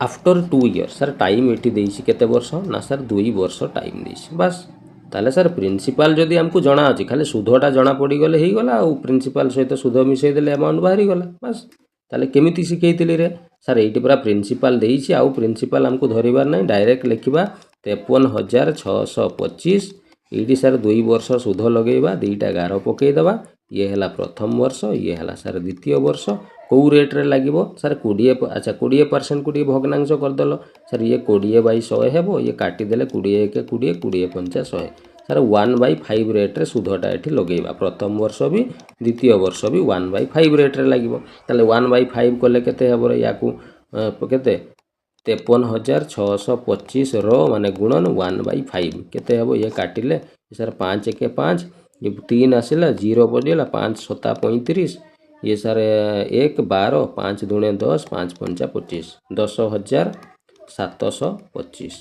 आफ्टर 2 इयर सर टाइम एठी देइछि केते वर्ष ना सर 2 वर्ष टाइम देइछि बस ताले सर प्रिंसिपल जदि हमकु जणा अछि खाली सुधटा जणा पड़ी गले हेई गला और प्रिंसिपल सहित सुध मिसई देले अमाउंट बाहरी गला बस ताले केमिति सिखेइतिली रे सर एठी पूरा प्रिंसिपल देइछि आउ प्रिंसिपल हमकु धरिबार नै डायरेक्ट लिखिबा 53,625 एठी सर 2 वर्ष सुध लगेबा दुईटा गार पकई देबा ये हला प्रथम वर्ष ये हला सर द्वितीय वर्ष कौ रेट रे लागिबो सर 20 अच्छा 20% को भग्नांश कर दलो सर ये 20/100 हेबो ये काटी देले 20 के 20 20 5 100 सर 1/5 रेट रे सुधटा एठी लगेबा प्रथम वर्ष भी द्वितीय वर्ष भी 1/5 रेट रे लागिबो ताले 1/5 कोले केते हेबो रे याकू केते 53,625 रो माने गुणन 1/5 केते हेबो ये काटिले सर 5 के 5 ये 3 आसिला 0 पडिला 5 7 35 ये सर 1 12 5 दूने 10 5 5 25 10,725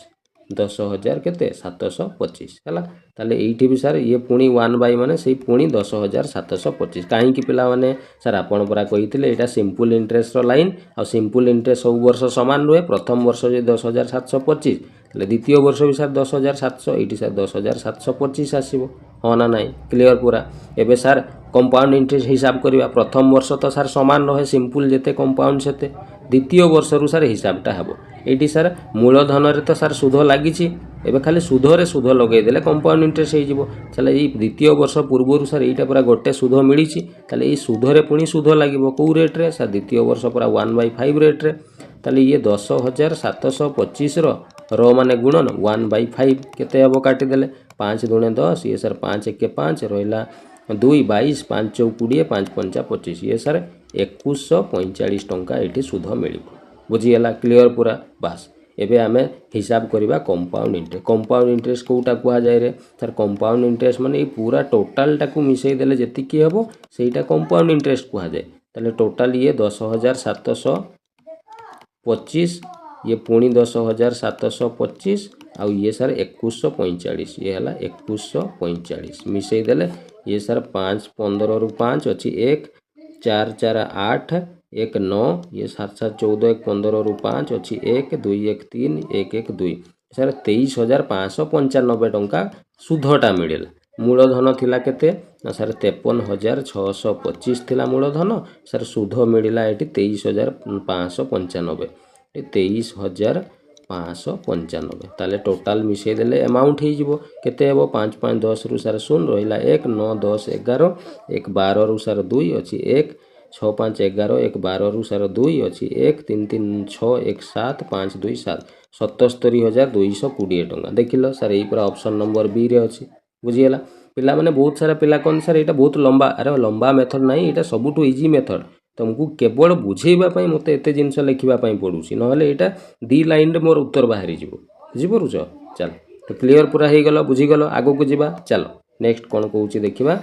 10,000 केते 725 हला ताले एठी भी सर ये पुणी 1 माने से पुणी 10,725 काहे कि पिला माने सर आपण परा कहिथिले एटा सिंपल इंटरेस्ट रो लाइन आ सिंपल इंटरेस्ट सब वर्ष समान रहे प्रथम वर्ष जे 10,725 ताले द्वितीय वर्ष भी सर 10,700 एठी सर 10,725 आसीबो हाँ ना नहीं क्लियर पूरा एबे सर कंपाउंड इंटरेस्ट हिसाब करबा प्रथम वर्ष तो सर समान रहे सिंपल जेते कंपाउंड सेते द्वितीय वर्ष रु सर हिसाबटा हेबो एठी सर मूलधन रे तो सर सुध लागिछि एबे खाली सुध रे सुध लगेई देले कंपाउंड इंटरेस्ट हे जिवो चले ई द्वितीय वर्ष पूर्व सर एटा पूरा गोटे सुध मिलिछि ताले ई सुध रे पुनी सुध लागिबो को रेट रे सर द्वितीय वर्ष पूरा 1/5 रेट रे ताले ये 10,725 रो माने गुणन 1/5 केते हेबो काटी देले 5 दूने 10 ये सर 5 के 5 रहिला 2 22 5 4 20 5 5 25 ये सर 2145 टंका एठी सुध मिलिबो बुझियला क्लियर पूरा बस एबे आमे हिसाब करिबा कंपाउंड इंटरेस्ट कोटा कुआ जाय रे सर कंपाउंड इंटरेस्ट माने पूरा टोटल टाकू मिसई देले जति की हेबो सेटा कंपाउंड इंटरेस्ट कुआ जाय तले टोटल ये 10,725 ये पुणी 10,725 आउ ये सर 2145 ये हला 2145 मिसई देले ये सर 5 15 रु 5 अछि 1 4 4 8 1 9 ये 7 7 14 1 15 रु 5 अछि 1 2 1 3 1 1 2 सर 23,595 टंका सुधटा मिलिला मूलधन थिला केते ना सर 53,625 थिला मूलधन सर सुध मिलिला एटी 23,595 23,595 ताले टोटाल मिसई देले अमाउंट हे जिवो केते हेबो 5 5 10 रु सर 0 रहिला 1 9 10 11 1 12 रु सर 2 अछि 1 6 5 11 1 12 रु सर 2 अछि 1 3 3 6 1 7 5 2 7 77,220 टंका देखिलो सर एई पूरा ऑप्शन नंबर बी रे अछि बुझीगला पिला माने बहुत सारा पिला कौन सर यहाँ बहुत लंबा अरे लंबा मेथड ना यहाँ सबुठ इजी मेथड तुमको केवल बुझेबापी मत एत जिन लिखापी पड़ू ना यहाँ 2 लाइन मोर उत्तर बाहरी जीव बुझीपुच चल तो क्लीयर पूरा हो गल बुझीगल आग को जीवा चलो नेक्स्ट कौन कौन देखा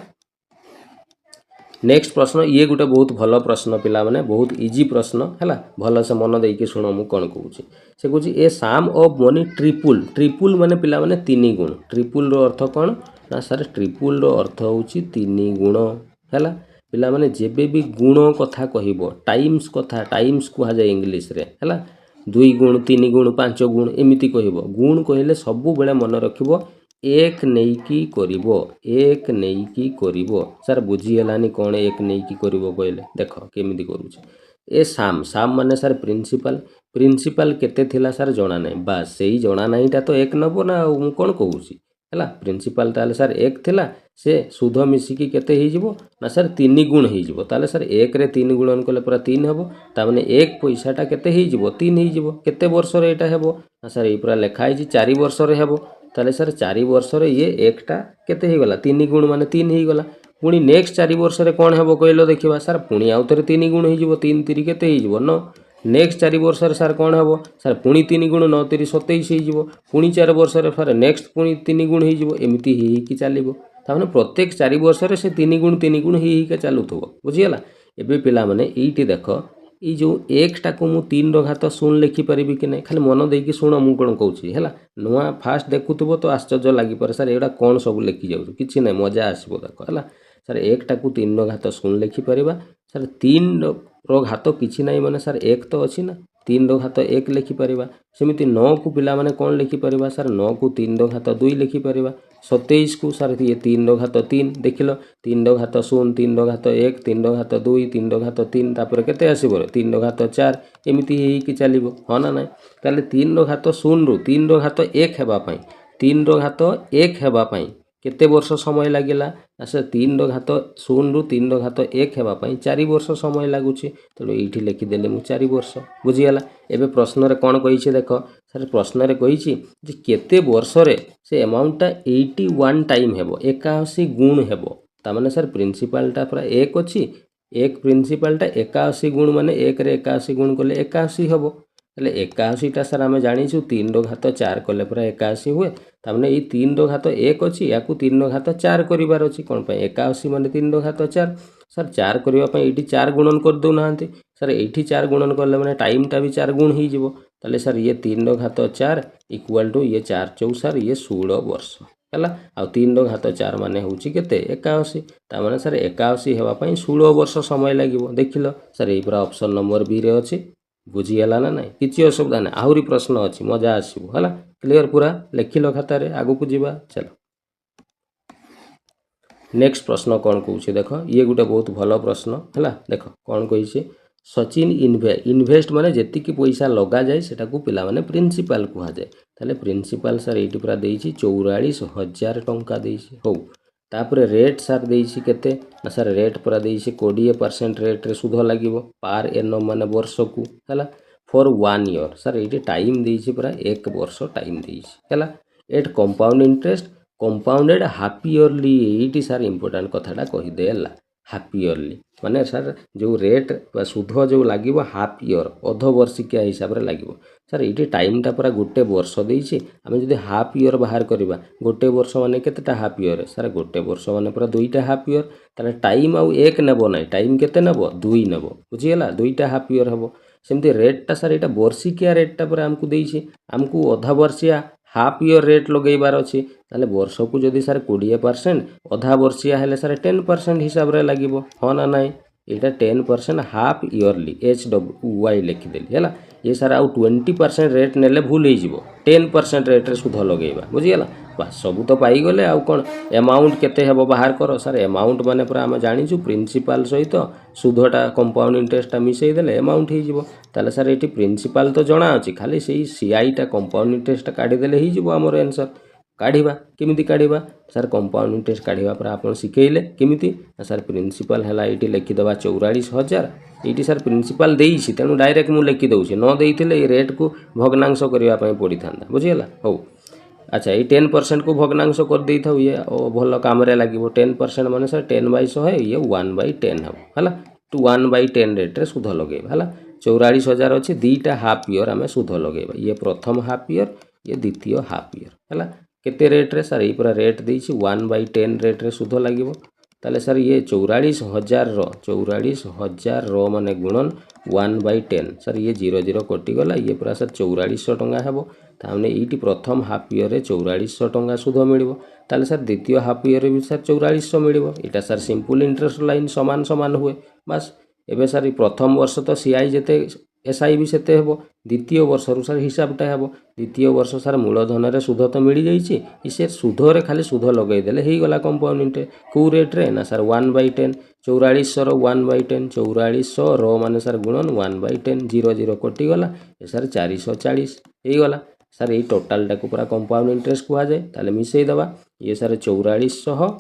नेक्स्ट प्रश्न ये गोटे बहुत भल प्रश्न पिला माने बहुत इजी प्रश्न है भल से मन देकी शुण मु कौन कहूँ से कहूँ ए sum of money triple triple माने पिला माने 3 गुण ट्रिपुल रो अर्थ कौन ना सर ट्रिपुल रो अर्थ होची 3 गुण है पिला माने जेबे भी गुण कथा कहब टाइम्स कथा टाइम्स कह जाए इंग्लिश रे है 2 गुण 3 गुण 5 गुण एमती कहब गुण कहले सबु बेले मन रखिबो एक नेकी करिवो एक नेकी करिवो सर बुझीगलानी कौन एक नेकी करिवो कहले देख केमिति करूछ ए साम साम माने सर प्रिंसिपल प्रिंसिपल केते थिला सर जणा नै बस सेही जणा नाहीटा तो एक नबो ना मु कोन कहूची हैला प्रिंसिपल ताले सर एक थिला से सुध मिसिकी केते ही जीवो ना सर 3 गुण ही जीवो ताले सर 1 रे 3 गुणन कले पूरा 3 हबो ता माने 1 पैसाटा केते ही जीवो 3 ही जीवो केते वर्ष रे एटा हेबो ना सर ए पूरा लिखा है 4 वर्ष रे हेबो ताले सर 4 वर्ष रे ये एकटा केते ही गला 3 गुण माने 3 ही गला पुणी नेक्स्ट 4 वर्ष रे कोन हेबो कहलो देखिबा सर पुणी आउ तरे 3 गुण ही जीवो 3 3 केते ही जीवो न नेक्स्ट 4 वर्ष रे सर कोन हेबो सर पुणी 3 गुण 9 3 27 ही जीवो पुणी 4 वर्ष रे सर नेक्स्ट पुणी 3 गुण ही जीवो एमिति ही कि चलिबो ताने प्रत्येक 4 वर्ष रे से 3 गुण ही के चालुथबो बुझियला एबे पिला माने एइटी देखो ई जो एकटा को मु 3 रो घात शून्य लिखि परिबी कि नै खाली मन देकी शुण मु कोन कहूची हैला नुआ फास्ट देखुथबो तो आश्चर्य लागि पर सर एडा कोन सब लिखि जाउ किछि नै मजा आसीबो देखो हैला सर एकटा को 3 रो घात शून्य लिखि परिबा सर 3 रो घात किछि नै माने सर एक तो अछि ना 3 रो घात 1 लिखि परिबा सेमिति 9 को पिला माने कोन लिखि परिबा सर 9 को 3 रो घात 2 लिखि परिबा 27 को सर ये 3 रो घात 3 देखिलो 3 रो घात 0 3 रो घात 1 3 रो घात 2 3 रो घात 3 तापर केते आसीबो 3 रो घात 4 एमिति ही कि चलिबो ह ना नै ताले 3 रो घात 0 रो 3 रो घात 1 हेबा पई 3 रो घात 1 हेबा पई केते वर्ष समय लागिला से 3 रो घात 0 रू 3 रो घात 1 हेबा पई 4 वर्ष समय लागुची तो एठी लिखि देले मु 4 वर्ष बुझियाला एबे प्रश्न रे कोन कहिछि देखो सर प्रश्न रे कहिछि जे केते वर्ष रे से अमाउंटटा 81 टाइम हेबो 81 गुण हेबो ता माने सर प्रिंसिपलटा पूरा 1 अछि एक प्रिंसिपलटा 81 गुण माने 1 रे 81 गुण कले 81 हेबो तले 81 टा सर आमे जानिछु 3 रो घात 4 कले पूरा 81 हुए तामने ई 3 रो घात 1 अछि याकू 3 रो घात 4 करिवार अछि कोन पय 81 माने 3 रो घात 4 सर 4 करिवा पय एठी 4 गुणन कर दउ नाहंती सर एठी 4 गुणन करले माने टाइम टा भी 4 गुण ही जीवो तले सर ये 3 रो घात 4 इक्वल टू ये 4 4 सर ये 16 वर्ष हला आ 3 रो घात 4 माने होउची केते 81 ता माने सर 81 हेबा पय 16 वर्ष समय लागिवो देखिलो सर ए पूरा ऑप्शन नंबर बी रे अछि बुझीगला ना नाइ किछि असुविधा ना आहुरी प्रश्न अछि मजा आसीबो हला क्लियर पूरा लिखिलो खाता रे आगु को जीवा चलो नेक्स्ट प्रश्न कौन कहूँ देख ये गोटे बहुत भल प्रश्न है देख कौन कही सचिन इनभेस्ट माने जेतिकी पैसा लगा जाए सेटा को पिला माने प्रिंसिपल कह जाए ताले प्रिंसिपल सर एटी पूरा देइछि 44,000 टंका देइछि हो तापरे रेट सर देइछि केते ना सर रेट पूरा देइछि 20% रेट रे सुध लागिवो पार एनम माने वर्ष को हैला फॉर 1 ईयर सर एटी टाइम देइछि पूरा 1 वर्ष टाइम देइछि हैला at compound interest compounded half yearly एटी सर इंपोर्टेंट कथाटा कहि देला हाफ ईयरली माने सर जो रेट सुध जो लागिवो हाफ ईयर अध वर्षिकिया हिसाब रे लागिवो सर एटी टाइम टा पूरा गोटे वर्ष देइछि आमे जदि हाफ ईयर बाहर करबा गोटे वर्ष माने केतेटा हाफ ईयर सर गोटे वर्ष माने पूरा दुईटा हाफ ईयर ताले टाइम आउ एक नेबो नै टाइम केते नेबो दुई नेबो बुझियला दुईटा हाफ ईयर हबो सेमति रेट टा सर एटा वर्षिकिया रेट टा पूरा हमकु देइछि हमकु अधा वर्षिया हाफ ईयर रेट लगेबार अछि ताले वर्ष को जदि सर 20% अधा वर्षिया हेले सर 10% हिसाब रे लागिवो ह ना नाइ एटा 10% हाफ ईयरली HWY लिखि देली हैला ये सर आउ 20% रेट नेले भूल हे जिवो 10% रेट रे सुध लगेबा बुझियला बस सब तो पाई गले आउ कोन अमाउंट केते हेबो बाहर करो सर अमाउंट माने पूरा हम जानिछु प्रिंसिपल सहित सुधटा कंपाउंड इंटरेस्टटा मिसई देले अमाउंट हे जिवो ताले सर एटी प्रिंसिपल तो जणा अछि खाली सेही सीआई टा कंपाउंड इंटरेस्ट काढी देले हे जिवो हमर आंसर काढिबा केमिति काढिबा सर कंपाउंड इंटरेस्ट काढिबा पर आपण सिखेइले केमिति सर प्रिंसिपल हला एटी लिखि दबा 44,000 एटी सर प्रिंसिपल देइछि तेनु डायरेक्ट मु लिखि दउछि न देइथिले ए रेट को भग्नांश करिवा पय पड़ी थांदा बुझियला हो अच्छा ये 10% को भग्नांश कर दे था ये भल कम लगे 10% मान सर 10/100 ये 1/10 हम है टू 1/10 रेट्रे सुध लगे है 44,000 अच्छे दुईटा हाफ इयर आम सुध लगे ये प्रथम हाफ इयर ये द्वितीय हाफ इयर है केते रेट्रे सर ये पूरा रेट देती 1/10 रेट्रे सुध लगे ताले सर ये 44,000 माने गुणन 1/10 सर ये 0 कटिगला ये पूरा सर 4400 टंका हे तामने ये प्रथम हाफ इयर 4400 टंका सुध मिल ताले सर द्वितीय हाफ इयर भी सर 4400 मिल यहाँ सर सिंपल इंटरेस्ट लाइन समान समान हुए बास एवं सर प्रथम वर्ष तो सीआई जिते एसआई भी सेते हेबो द्वितीय वर्ष सर हिसाबटा हेबो द्वितीय वर्ष सर मूलधन रे सुध तो मिल जाइए से सुधरे खाली सुध लगेदेले हो गला कंपाउंड इंटरेस्ट कौ रेट्रे ना सर 1/10 4400 1/10 4400 माने सर गुणन 1/10 0 कटिगला ये सर 440 हो गला सर ये टोटालटा को पूरा कंपाउंड इंटरेस्ट कह जाए ताले मिसई दबा ये सर 4400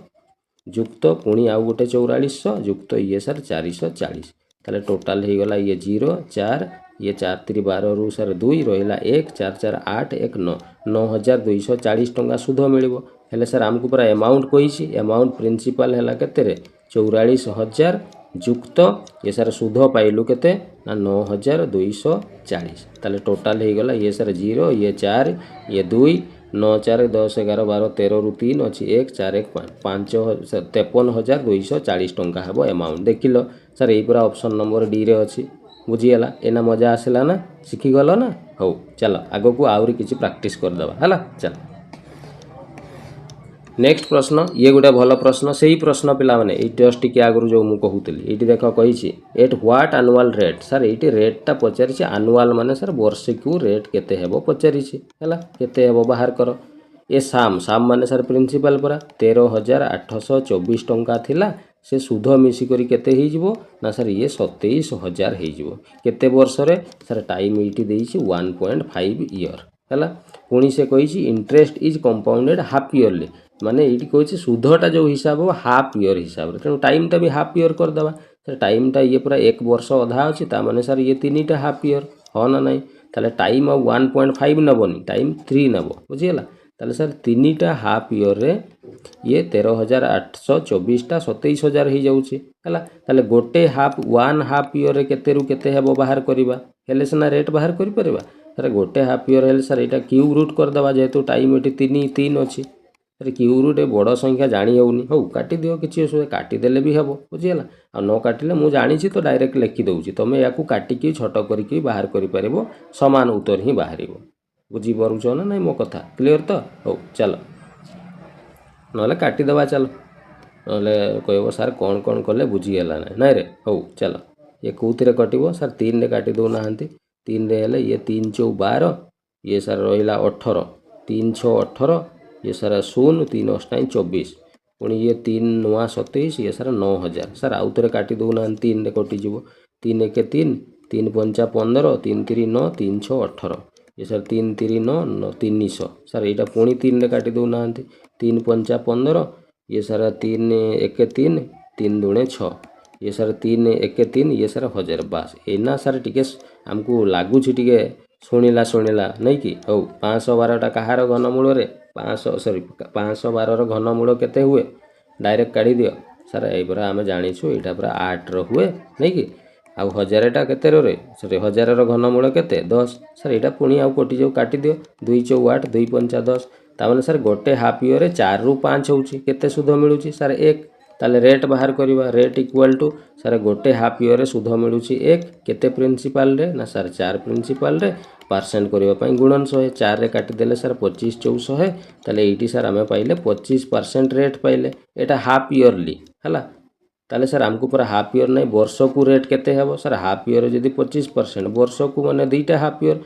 जुक्त पुणी आउ गोटे 4400 जुक्त ये सर 440 ताले टोटाल हो गला ये 0 4 ये 4 3 12 रु सर 2 रहा 1 4 4 8 1 9 9,240 टंका सुध मिल हेले सर आमको पूरा अमाउंट कही अमाउंट प्रिंसिपल है केते 44,000 जुक्त ये सर सुध पाइलु केते ना 9,240 ताले टोटाल हो गला ये सर 0 ये 4 ये 2 9 4 10 11 12 13 रु 3 अच्छी 1 4 1 5 53,240 टंका हेब अमाउंट देख लो सर यही पूरा ऑप्शन नंबर डी रे अच्छी बुझीगला एना मजा आसला ना शिखीगल ना हो चलो आग को आहरी किसी प्रैक्टिस करदे है चल नेक्स्ट प्रश्न ये गोटे भल प्रश्न से ही प्रश्न पिला माने जस्ट टी आगु जो मुझे कहूली ये देख कही eight what annual rate sir ये रेटा पचारि आनुआल माने सर वर्ष को रेट केते हेबो पचारि है केते हेबो बाहर कर ये साम साम माने सर प्रिंसिपल परा 13,824 टंका थिला से सुध मिसिकरी केते हो ना सर ये 27,000 हो केते वर्ष रे सर टाइम ये देइछि 1.5 ईयर है पुणी से कही interest is compounded half yearly माने ये कही सुधटा जो हिसाब हो हाफ इयर हिसाब तेणु टाइमटा भी हाफ इयर करदे सर टाइमटा ये पूरा 1 वर्ष अधा अच्छी ताने सर ये 3टा हाफ इयर हाँ ना नहीं ताले टाइम आ 1.5 नबनी टाइम 3 नब बुझीगला ताले सर 3टा हाफ इयर रे ये 13,824 टा 27,000 हो जाऊँगी है ताले गोटे हाफ 1 हाफ इयर रे केते रु केते हेबो बाहर करवा हेले सिना रेट बाहर करि परबा सर गोटे हाफ इयर हेले सर यहाँ क्यूब रूट करदे जेहेतु टाइम ये 3 अच्छी सर क्यू रूट बड़ संख्या जानी होनी हो काटी दियो किसी असुविधा काटिदेले भी हम बुझीगला आ न काटिले मुझे जानी तो डायरेक्ट लिखिदे तुम या काटिकी छोट करके बाहर कर सामान उत्तर ही बाहर बुझीपारुच ना ना मो कथा क्लीयर तो हो चलो ना काटिदेवा चलो ना कह सार कौन कौन कले बुझीगला ना नाई रे हो चलो ये कौन कटो सर 3 रे काटी दौना 3 रे ये 3 चौ 12 ये सर रहा 18 3 6 18 ये सर 0 3 8 24 पुणी ये 3 9 27 ये सर 9,000 सर आउ थे काटी दौना 3 रे कटिज 3 1 3 3 5 15 3 3 9 3 6 18 ये सर 3 3 9 300 सर यहाँ पुणी 3 रे काटी दौना 3 5 15 ये सर 3 1 3 3 2 6 ये सर 3 1 3 ये सर 1000 बास एना सर टी आमको लगुच टे शुणिला नहीं कि हो 512टा कहार घनमूल 512 घनमूल केते हुए डायरेक्ट काढ़ी दियो सर ये आम जाचु यहाँ पूरा 8 हुए नहीं कि आउ 1000टा केते रे सर 1000 घनमूल केते 10 सर यहाँ पुणी आउ कटि जाऊ काटी दियो 2 चौ 8 2 5 10 तामाने सर गोटे हाफ इयर 4 रु 5 होची केते सुध मिलुची सर 1 ताले रेट बाहर करवा रेट इक्वल टू सर गोटे हाफ इयर सुध मिलूची 1 केते प्रिंसिपल रे ना सर 4 प्रिंसिपल रे परसेंट करने गुणन 100 4 रे काटिदेले सर 25 400 ताले ये सर आम पाइले 25% रेट पाइले यहाँ हाफ इयरली है ताले सर आमको पूरा हाफ इयर नहीं वर्ष को रेट केते हेबो सर हाफ इयर जदि 25% वर्ष को माने 2टा हाफ इयर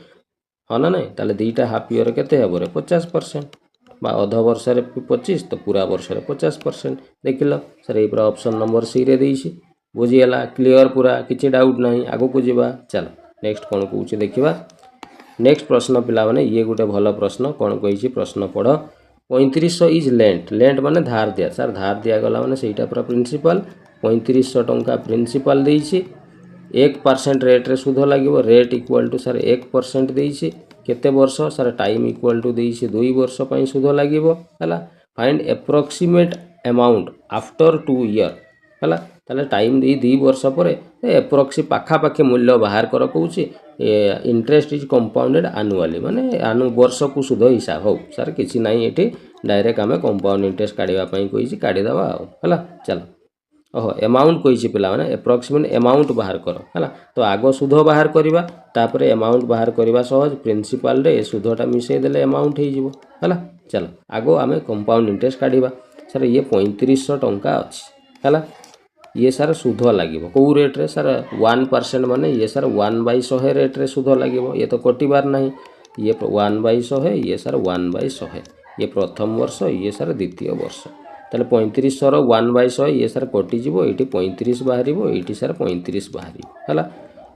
हाँ ना नहीं ताले 2टा हाफ इयर केते हेबो रे 50% बा अध वर्ष रे 25 तो पूरा वर्ष रे 50% देख लो सर ये पूरा ऑप्शन नंबर सी रे देइछि बुझीगला क्लियर पूरा किसी डाउट नहीं आगो को जीवा चलो नेक्स्ट कौन कौच देखा नेक्स्ट प्रश्न पिला माने ये गोटे भल प्रश्न कौन कही प्रश्न पढ़ 3500 इज लेंट लेंट माने धार दिया सर धार दिया गला माने सेटा पूरा प्रिंसिपल 3500 टंका प्रिंसिपल देइछि 1% रेट रे सुध लगे रेट इक्वल टू सर 1% देइछि केते वर्ष सर टाइम इक्वल टू देइछि 2 वर्ष पई सुध लागिवो हला find approximate amount after 2 year हला ताले टाइम दी 2 वर्ष परे एप्रोक्सी पाखा पाखे मूल्य बाहर कर कहूछि इंटरेस्ट इज कंपाउंडेड एनुअली माने वर्ष को सुध हिसाब हो सर किछि नाही एठी डायरेक्ट आमे कंपाउंड इंटरेस्ट काढिबा पई कहिछि काढि दबा हला चलो ओहो अमाउंट कहिछि पिला माने एप्रोक्सीमेट अमाउंट बाहर कर हला तो आगो सुध बाहर करिबा तापरे अमाउंट बाहर करिबा सहज प्रिंसिपल रे सुधटा मिसै देले अमाउंट हे जिवो हला चलो आगो आमे कंपाउंड इंटरेस्ट काढिबा सर ये 3500 टंका अछि हला ये सर सुध लागिवो को रेट रे सर 1% माने ये सर 1/100 रेट रे सुध लागिवो ये तो कटिबार नाही ये 1/100 ये सर 1/100 ये प्रथम वर्ष ये सर द्वितीय वर्ष ताले 3500 रो 1/100 ये सर कटि जिवो एठी 35 बाहरिवो एठी सर 35 बाहरिवो हला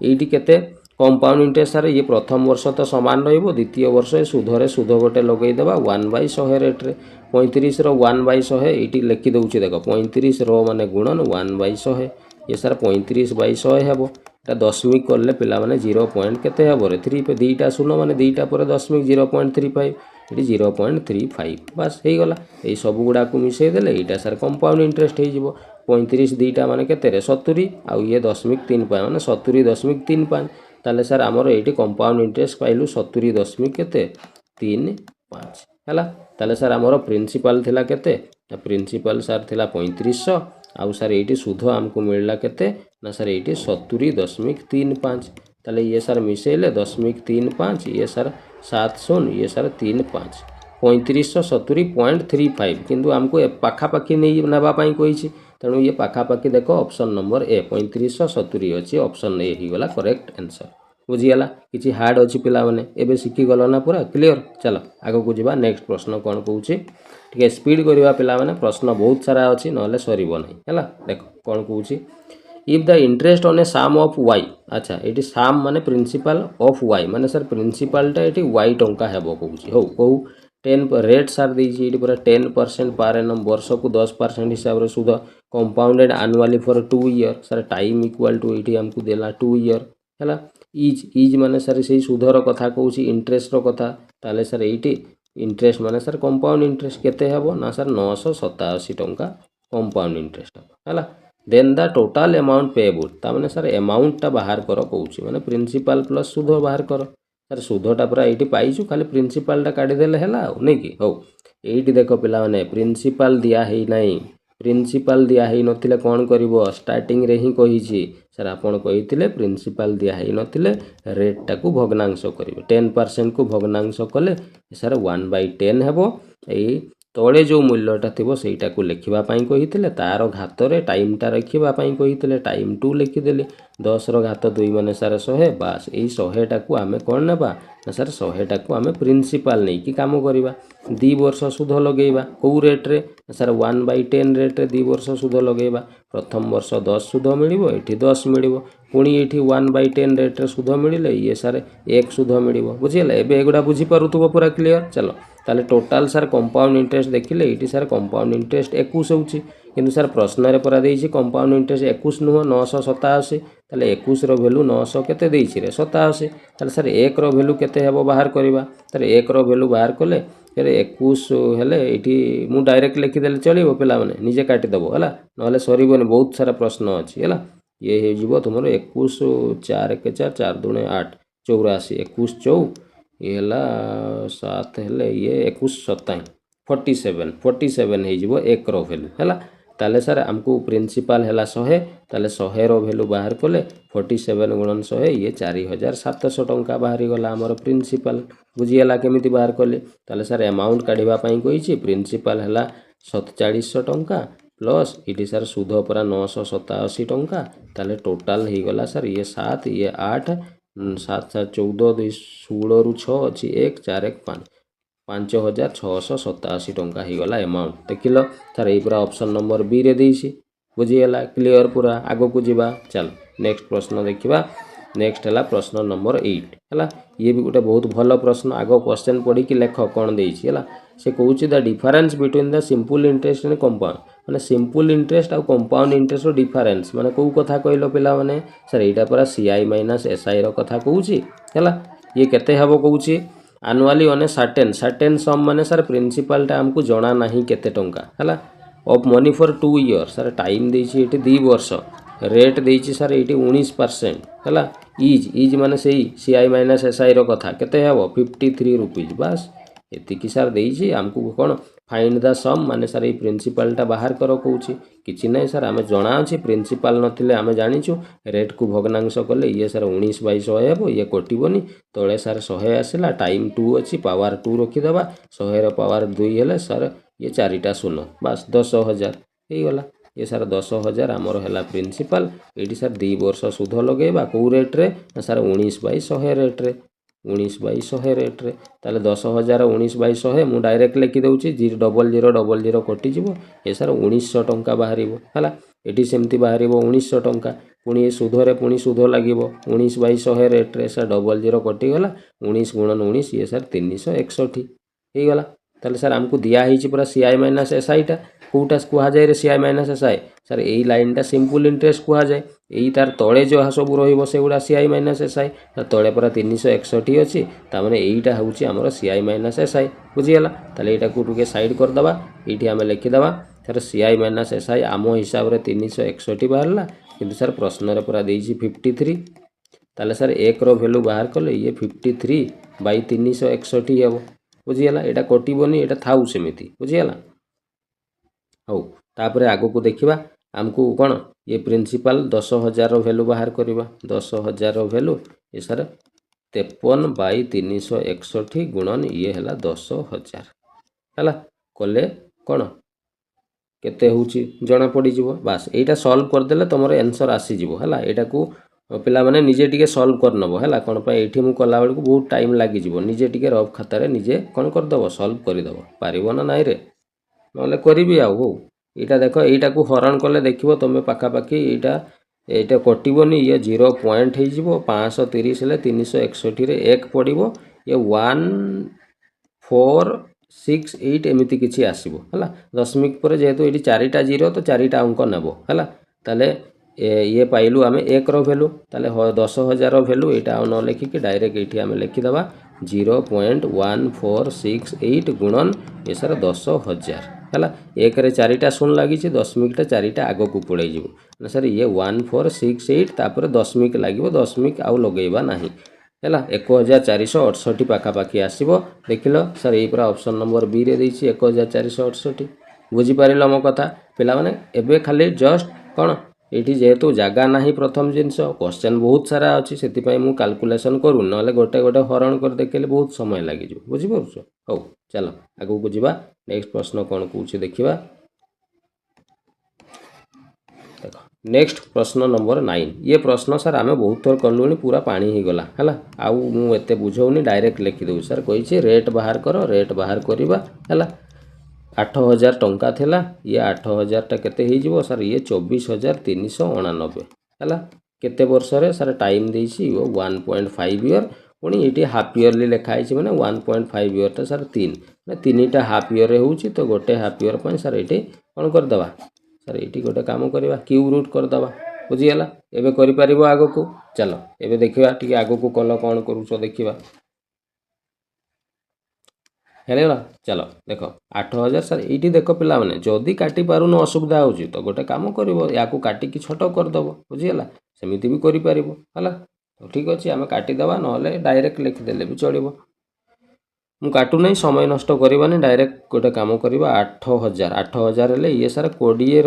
एठी केते कंपाउंड इंटरेस्ट सर ये प्रथम वर्ष तो समान रहिबो द्वितीय वर्ष सुधरे सुध गोटे लगै देबा 1/100 रेट रे 35 रो 1/100 एठी लिखि दउछि देखो 35 रो माने गुणन 1/100 ये सर 35/100 हेबो एटा दशमिक करले पिला माने 0 पॉइंट केते हेबो रे 3 पे दीटा शून्य माने दीटा पर दशमिक 0.35 एटी 0.35 बस हे गला ए सब गुडा को मिसै देले एटा सर कंपाउंड इंटरेस्ट हे जिवो 35 दीटा माने केते रे 70 आ ये 0.35 माने 70.35 ताले सर हमर एटी कंपाउंड इंटरेस्ट पाइलु 70.35 हला ताले सर हमर प्रिंसिपल थिला केते प्रिंसिपल सर थिला 3500 आ सर एटी सुध हमको मिलला केते ना सर एटी 70.35 ताले ये सर मिसेले 0.35 ये सर 70 ये सर 35 3570.35 किंतु हमको पाखा पाखी नहीं नबा पाई कहिछि तेणु ये पाखा पाखी देखो ऑप्शन नंबर ए 3570 अछि ऑप्शन ए ही गला करेक्ट आंसर बुझिगला किछि हार्ड अछि पिला माने एबे सिखि गलो ना पूरा क्लियर चलो आगो को जिबा नेक्स्ट प्रश्न कोन कहूछि ठीक स्पीड करिवा पिला माने प्रश्न बहुत सारा अछि नले सरीबो नै हला देखो कोन कहूछि if the interest on a sum of y अच्छा एटी सम माने प्रिंसिपल ऑफ y माने सर प्रिंसिपल टा एटी y टंका हेबो कहूछि हो कहू 10 रेट सर देछि एटी पूरा 10% पर एनम वर्ष को 10% हिसाब रे सुध compounded annually for 2 year sir time equal to एटी हमको देला 2 ईयर हला इज माने सर सेही सुधर कथा कहूछि इंटरेस्ट रो कथा ताले सर एटी इंटरेस्ट माने सर कंपाउंड इंटरेस्ट केते हेबो ना सर 987 टंका कंपाउंड इंटरेस्ट हला then the total amount payable ता माने सर अमाउंट टा बाहर करो कहूछि माने प्रिंसिपल प्लस सुध बाहर करो सर सुधटा पूरा एटी पाइछु खाली प्रिंसिपल टा काढी देले हैला नै कि हो एटी देखो पिला माने प्रिंसिपल दिया हे नै प्रिंसिपल दिया हे नथिले कोन करिवो स्टार्टिंग रे ही कहिछि सर आपण कहिथिले प्रिंसिपल दिया हे नथिले रेट टा को भग्नांश करिवे 10% को भग्नांश कले सर 1/10 हेबो एई तळे जो मूल्यटा थिबो सेटा को लेखिबा पई कहिथिले तार घातरे टाइम टा रखिबा पई कहिथिले टाइम 2 लिखि देले 10 रो घात 2 माने सर 100 बस एई 100 टा को आमे कोन नेबा ना सर 100 टा को आमे प्रिंसिपल नै कि काम करिबा 2 वर्ष सुध लगेइबा को रेट रे सर 1/10 रेट रे 2 वर्ष सुध लगेइबा प्रथम वर्ष 10 सुध मिलिबो एठी 10 मिलिबो पुणी एठी 1/10 रेट रे सुध मिलिले ये सर 1 सुध मिलिबो बुझिले एबे एगुडा बुझी पारुथबो पूरा क्लियर चलो ताले टोटल सर कंपाउंड इंटरेस्ट देखिले एठी सर कंपाउंड इंटरेस्ट 21 होउची किंतु सर प्रश्न रे परा देइची कंपाउंड इंटरेस्ट 21 नुह 987 ताले 21 रो वैल्यू 900 केते देइची रे 87 ताले सर 1 रो वैल्यू केते हेबो बाहर करबा तर 1 रो वैल्यू बाहर कले फिर 21 हेले एठी मु डायरेक्ट लिखि देले चलिबो पिला माने निजे काटी दबो हला नहले सरीबोनी बहुत सारा प्रश्न अछि हला ये हे जीवो तुमरो 21 4 1 4 4 2 8 84 21 4 ये हला 7 हेले ये 21 27 47 हे जीवो 1 रो वैल्यू हला ताले सर हमको प्रिंसिपल हेला 100 ताले 100 रो वैल्यू बाहर कले 47 गुणन 100 ये 4700 टंका बाहरी गला हमर प्रिंसिपल बुझियला केमिति बाहर कले ताले सर अमाउंट काढिबा पई कहिछि प्रिंसिपल हेला 4700 टंका प्लस इटी सर सुध परा 987 टंका ताले टोटल ही गला सर ये 7 ये 8 7 7 14 2 16 रु 6 अछि 1 4 1 5 5687 टंका ही गला अमाउंट देखिलो सर ए पूरा ऑप्शन नंबर बी रे देइछि बुझियला क्लियर पूरा आगो को जिबा चल नेक्स्ट प्रश्न देखिबा नेक्स्ट हला प्रश्न नंबर 8 हला ये भी गोटे बहुत भलो प्रश्न आगो क्वेश्चन पढ़ी कि लेख कोन देइछि हला से कहूछि the difference between the simple interest and compound माने सिंपल इंटरेस्ट और कंपाउंड इंटरेस्ट रो डिफरेंस माने को कथा कहलो पिला माने सर एटा पूरा सीआई माइनस एसआई रो कथा कहूछि हला ये केते हेबो कहूछि आनुआली ऑन ए सर्टेन सम माने सर प्रिंसिपलटा आमको जना नहीं केते टंका है of money for 2 year sir time देछि एटी 2 वर्ष रेट देछि सर एटी 19% है इज माने सही सीआई माइनस एसआई रो कथा केते हेबो 53 रुपीज बस एतिकी सर देछि आमको कोन फाइंड द सम माने सर ये प्रिंसिपलटा बाहर कर कहूँ किछि नहीं सर आम जना अच्छे प्रिंसिपल नथिले आम जानिछु रेट को भग्नांश कले ये सर 19/100 हेबो ये कटिबनी तले सर 100 आसला टाइम 2 अच्छी पावर 2 रखीदबा 100 पावर 2 हेले सर ये 4टा शून्य बस 10,000 गला ये सर 10,000 आमर है प्रिंसिपल ये सर 2 वर्ष सुध लगेबा कौ रेट्रे सर 19/100 रेट्रे 19/100 रेट्रे ताले 10,000 19/100 मु डायरेक्ट लिखि दउची 00000 कटिज ये सर 1900 टंका बाहर है ये सेमती बाहर 1900 टंका पुणी सुधरे पुणी सुध लगे 19/100 रेट्रे सर 00 कटिगला 19 × 19 ये सर 361 होगला ताले सर आमको दिखाई पूरा सीआई माइनस एसआईटा कौटा कहुए रे सीआई माइनस एसआई सर यही लाइनटा सिंपल इंटरेस्ट कहुए यही तार तले जो सब रुड़ा सीआई माइनस एसआई तले पूरा 361 अच्छी ताने यहीटा हूँ आमर सीआई माइनस एसआई बुझीगला ताले यहाँ को साइड करदे ये आम लिखिदे सर सीआई माइनस एसआई आम हिसाब से 361 बाहर किंतु सर प्रश्न पूरा देसी 53 ताले सर एक भैल्यू बाहर कले ये 53/361 हे बुझीगला यहाँ कटोनी यहाँ थाऊ सेमती बुझीगला हौ तापर आग को देखा आमको कौन ये प्रिंसिपल 10,000 भैल्यू बाहर करवा 10,000 भैल्यू ये सर 53/361 गुणन ये है 10,000 है कले कौन केते होची जना पड़ी जीवो बास एटा सॉल्व करदेले तुमर आंसर आसीज है यहाँ को पिला माने निजे टिके सॉल्व करनबो है कौन पे एठी मु कला बेल को बहुत टाइम लगी जीवो निजे टिके रफ खातार निजे कौन करदेव सॉल्व करदेव पारिबो ना नाई रे नले करी आउ यहाँ देख यहाँ को हरण कले देखो तुम पाखापाखि यहाँ कटोनी ये 0 पॉइंट हो 530 हेल्ले 361 एक पड़ो ये 1468 एमती किसी आसो है दशमिक पर जेहेतु ये 4टा 0 तो 4टा अंक नेब है ताले ये पाइलु आम एक भैल्यू ताले 10,000 भैल्यू यहाँ न लिखिकी डायरेक्ट ये आम लिखिदे 0.1468 गुणन ये सर 10,000 है एक 4टा शून्य लगी दशमिकटा 4टा आग को पड़े सर ये 1468 तापर दशमिक लगे दशमिक आउ लगेबा नहीं है 1468 पाखापाखि आसो देखिल सर ये पूरा ऑप्शन नंबर बी रे देछि 1468 बुझीपार मो कथा पिला माने एबे खाली जस्ट कौन ये जेहेतु जगह ना प्रथम जिनस क्वेश्चन बहुत सारा अच्छी से कैलकुलेशन करू ना गोटे गोटे हरण कर देखले बहुत समय लगे बुझीपार हौ चलो आगू को जीवा नेक्स्ट प्रश्न कौन कौन देखा देख नेक्स्ट प्रश्न नंबर 9 ये प्रश्न सर आम बहुत थर कलुणी पूरा पानी ही गला है आउ मुझे बुझौनी डायरेक्ट लिखिदेवी सर कही रेट बाहर कर रेट बाहर करवा है 8,000 टंका थिला ये 8,000 टा केते ही जीवो सर ये 24,389 है केते वर्ष रे सर टाइम देछि 1.5 ईयर पुणी ये हाफ इयरली लिखाई मैंने 1.5 ईयर तो सर 3टा हाफ इयर होउछि तो गोटे हाफ इयर पर सर ये कौन करदे सर ये गोटे काम करवा क्यू रूट करदे बुझीगला एबे करि परिबो आगो को चलो एबे देखिबा टिके आगो को कल कौन करूछ देखिबा है चलो देख 8,000 सर ये देख पिला मैंने जदि काटी पारुन असुविधा हो तो गोटे कम कर या काटिकी छोट करदेव बुझीगला सेमती भी कर तो ठीक अच्छे आम काटिदेवा ना डायरेक्ट लिखिदेले भी चलो मु काटू नहीं समय नष्ट करवानी डायरेक्ट गोटे कम करवा 8,000 हेल्ले ये सर 20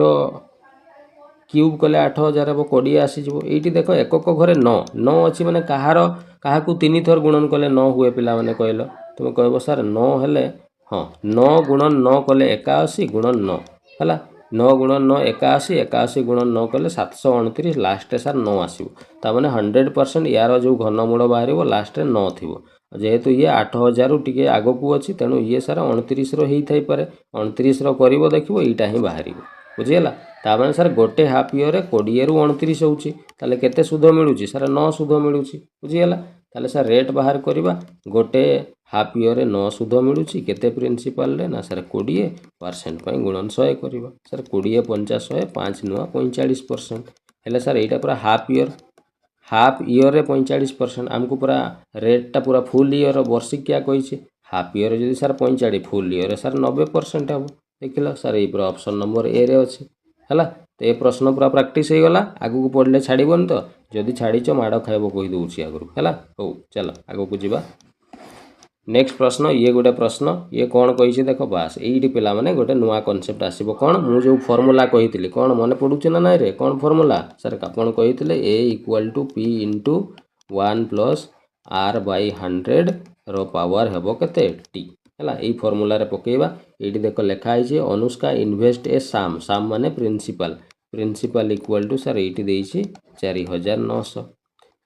क्यूब कले 8,000 हे 20 आसीज ये देख एकक घरे 9 अच्छी मैंने कहार क्या 3 थर गुणन कले 9 हुए पिला मैंने कहल तुम कह सर 9 हेल्ले हाँ 9 गुणन 9 कले 81 गुणन 9 है 9 गुणन 9 81 81 गुणन 9 कले 729 लास्ट सर 9 आसो ताने 100% यार जो घनमूल बाहर लास्ट 9 थी जेहेतु ये 8,000 टी आग को अच्छी तेणु ये सर 29 होता पारे 29 कर देखो यहीटा ही बाहर बुझीगला ताने सर गोटे हाफ इयर 20 ରୁ 29 होची ताले केते सुध मिलूची सर 9 सुध मिलूची बुझीगला ताले सर रेट बाहर करवा गोटे हाफ इयर 9 सुध मिलूची केते प्रिंसिपल रे ना सर 20% पर गुणन 100 करवा सर 20 50 100 5 नुआ 45% हेले सर यहाँ पूरा हाफ इयर 45% आमको पूरा रेटटा पूरा फुल इयर वर्षिकिया कही हाफ इयर जदि सार 45 फुल इयर सार 90% हम देख सार ये पूरा ऑप्शन नंबर ए रे अच्छी है। तो ये प्रश्न पूरा प्रैक्टिस हो गला आगू पढ़ले छाड़बन तो जदि छाड़ीच माड़ खाइब कहीदे आगु है। हो चल आगू को जीवा नेक्स्ट प्रश्न ये गोटे प्रश्न ये कौन कही देख बास ये पिला माने गोटे नुआ कनसेप्ट आसो कौन मुझे फर्मूला कही कौन मन पड़ुची ना नाई रे कौन फर्मूला सर आपन कही A equal to P into 1 plus R by 100 रो पावर हेबो केते टी है। यही फर्मूला रे पकेबा ये देख लिखाई Anushka invest a sum sum माने principal principal equal to sir ये देइछि 4900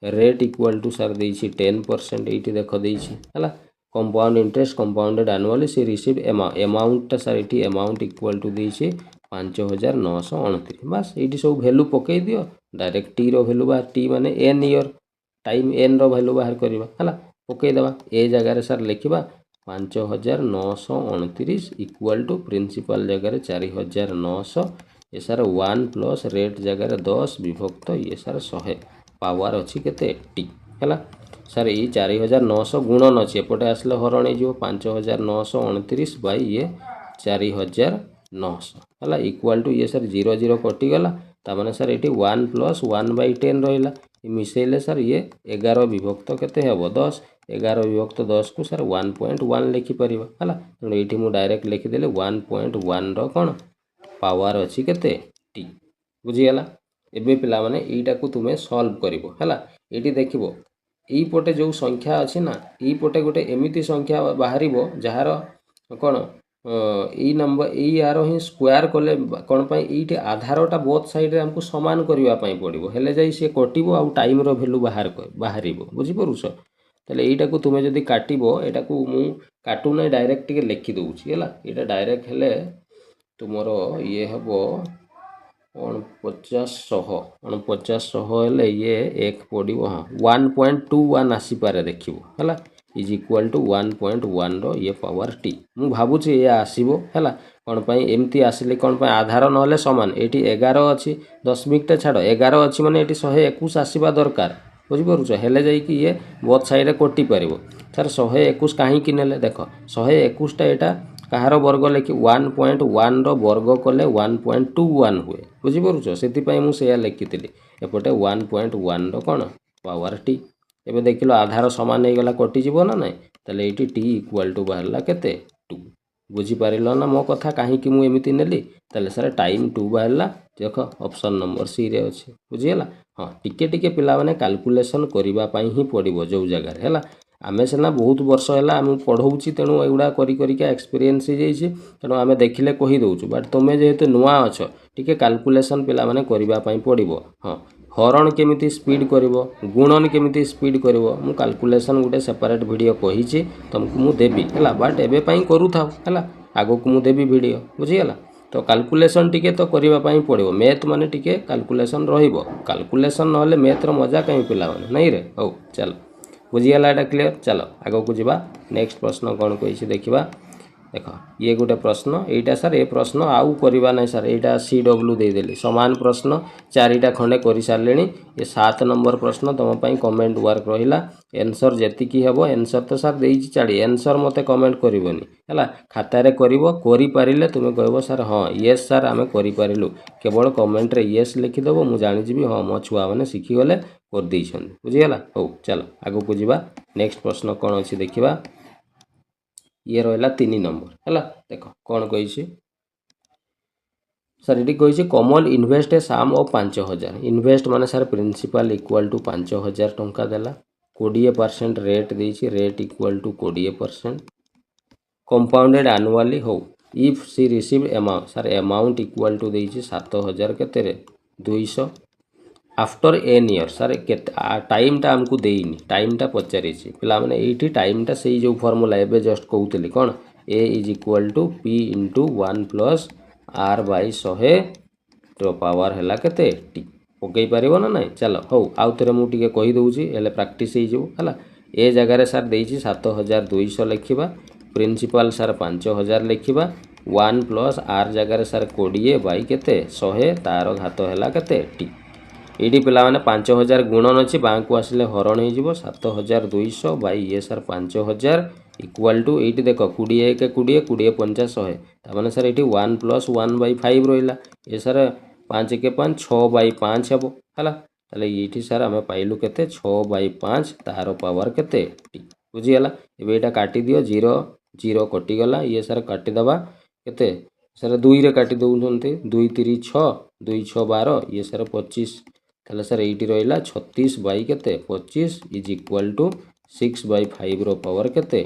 रेट इक्वाल टू सर देइछि 10% ये देख देइछि है। कंपाउंड इंटरेस्ट कंपाउंडेड एनुअली सी रिसीव अमाउंट सर ये अमाउंट इक्वाल टू देइछि 5929 बस ये सब वैल्यू पकई दियो डायरेक्ट टी रो वैल्यू बाहर टी माने एन ईयर टाइम एन रो वैल्यू बाहर करबा हला पकई देबा ए जगह रे सर लिखिबा 5929 इक्वाल टू प्रिंसिपल जगह 4900 ये सर 1 प्लस रेट जगह 10 विभक्त ये सर 100 पावर अच्छी केते टी है। सर ये 4900 गुणन अच्छी एपटे आसले हरण हो 5929 बाई ये 4900 है इक्वाल टू ये सर 0 0 कटिगला ताने सर ये 1 प्लस 1 बाई 10 रहा मिसेले सर ये 11 विभक्त केते हेबो 10 11 विभक्त 10 को सर 1.1 लिखिपर है। तेणु ये मुझे डायरेक्ट लिखिदेले 1.1 रन पावर अच्छी केते टी बुझीगला। एबे पिला माने एटा को तुमे सॉल्व करिवो हैला एटी देखिवो यही पटे जो संख्या अच्छी ना यही पटे गोटे एमती संख्या बाहर जार कौन यही नंबर यही यार ही स्क्वायर कले कौन ये आधारटा बोथ साइड आमको सामान करने पड़ो हेले जाई सी कटो आउ टाइम रो वैल्यू बाहर बुझीपुरुष तेल यहीटा को तुम्हें जदि काटो यहाँ को मु काटू ना डायरेक्ट टिके लिखि दूसरी है यहाँ डायरेक्ट हेले तुमर ये हम 4900 ये एक पड़ो हाँ 1.21 आसीपे देखिए है इज इक्वाल टू 1.1 रो ये पावर टी मु भावुची ये आसीबो है कौन एमती आसिले कौन आधार ना सामान ये 11 अच्छी 10 छाड़ 11 अच्छी माने ये 121 आसवा दरकार बुझीपुर हेले जाइए ये बोथ साइड कटि पार सर 121 कहीं ने देख 121टा यहाँ कहार वर्ग लिखि 1.1 रो वर्ग कले 1.21 हुए बुझीपुर से मुझे लिखी एपटे 1.1 रो कौन पावर टी एबे देख लो आधार सामान हो गला कटिज ना ना तेल ये टी इक्वाल टू बाहर केते 2 बुझीपार ना मो कथा कहीं मुझे नेली तेल सर टाइम 2 बाहर देख ऑप्शन नंबर सी रे अच्छे बुझीगला। हाँ टिके टिके पिला माने कैलकुलेशन करने ही पड़ो जो जगार है आमे सीना बहुत वर्ष है आम पढ़ाऊँ तेणु एगुड़ा करिका एक्सपीरियंस हो जाइए तेणु आम देखिले कहीदे बट तुम्हें जेहेतु नुआ अच्छ टिके कैलकुलेशन पिला माने करने पड़ो। हाँ हरण केमिति स्पीड करिवो गुणन केमिति स्पीड करिवो मु कैलकुलेशन गोटे सेपरेट वीडियो कही तुमको मु देबी है बट एबे पई करू थाओ है आगो को मु देबी वीडियो बुझीगला। तो कैलकुलेशन टिके तो करने पड़ो मैथ माने टिके कैलकुलेशन रहिबो कैलकुलेशन नहले मैथ रो मजा कहीं पिला माने नहीं रे। हो चल बुझीगला एटा क्लियर चलो आगो को जीवा नेक्स्ट प्रश्न कौन कही देखा देख ये गोटे प्रश्न यहाँ सर ये प्रश्न आउ करवा ना सर यहाँ CW देदेली सामान प्रश्न 4टा खंडे कर सारे ये 7 नंबर प्रश्न तुमपाई कमेंट वर्क रहा एनसर जी हम एनसर तो सर दे छाड़ी एनसर मत कमेंट करनी है खातार कर तुम्हें कह सर हाँ येस सर आम करूँ केवल कमेंट रे येस लिखिदेव मुझे जानीजी हाँ मो छुआ मैंने शिखीगले करदे बुझीगला। हो चलो आगो को जीवा नेक्स्ट प्रश्न कौन अच्छी देखा ये रहा 3 नंबर है देख कौन कही सर ये कही कमल invest a sum of 5000 invest माने सर प्रिंसिपल इक्वाल टू 5000 टंका देला 20% रेट देछि rate equal to 20% compounded annually हो if she receive amount sir amount equal to देछि 7000 केते रे 200 आफ्टर एन ईयर सर के टाइमटा आमको देनी टाइमटा पचारि पिला माने ये टाइमटा से जो फर्मूला एवं जस्ट कहते कौन A is equal to P into 1 plus R by 100 रो पावर है केते टी पकई पार ना ना चलो हो आउ थे मुझे कहीदे हेल्ले प्राक्ट है ए जगार सर देछि 7200 लिखा प्रिंसिपल सर 5000 लिखा 1 प्लस आर जगार सर 20 बाई केते 100 तार घात है केते टी ये पे 5000 गुणन अच्छी बाँ को आसिले हरण हो 7200 बाई ये सर 5000 इक्वाल टू ये देख 21 20 20 50 100 तार सर ये 1 + 1/5 रहा ये सर 5 के 5 6 बाई 5 हम है ये सर आम पाइलु के 6/5 तार पावर के बुझीगला एवं यहाँ काटी दियो 0 0 कटिगला ये सर काटिदेवा के सर 2 रे काटी दौरान 2 3 6 2 6 12 ये सर 25 ताले सर ये रहा 36 बाई के 25 इज इक्वाल टू 6/5 रो पावर के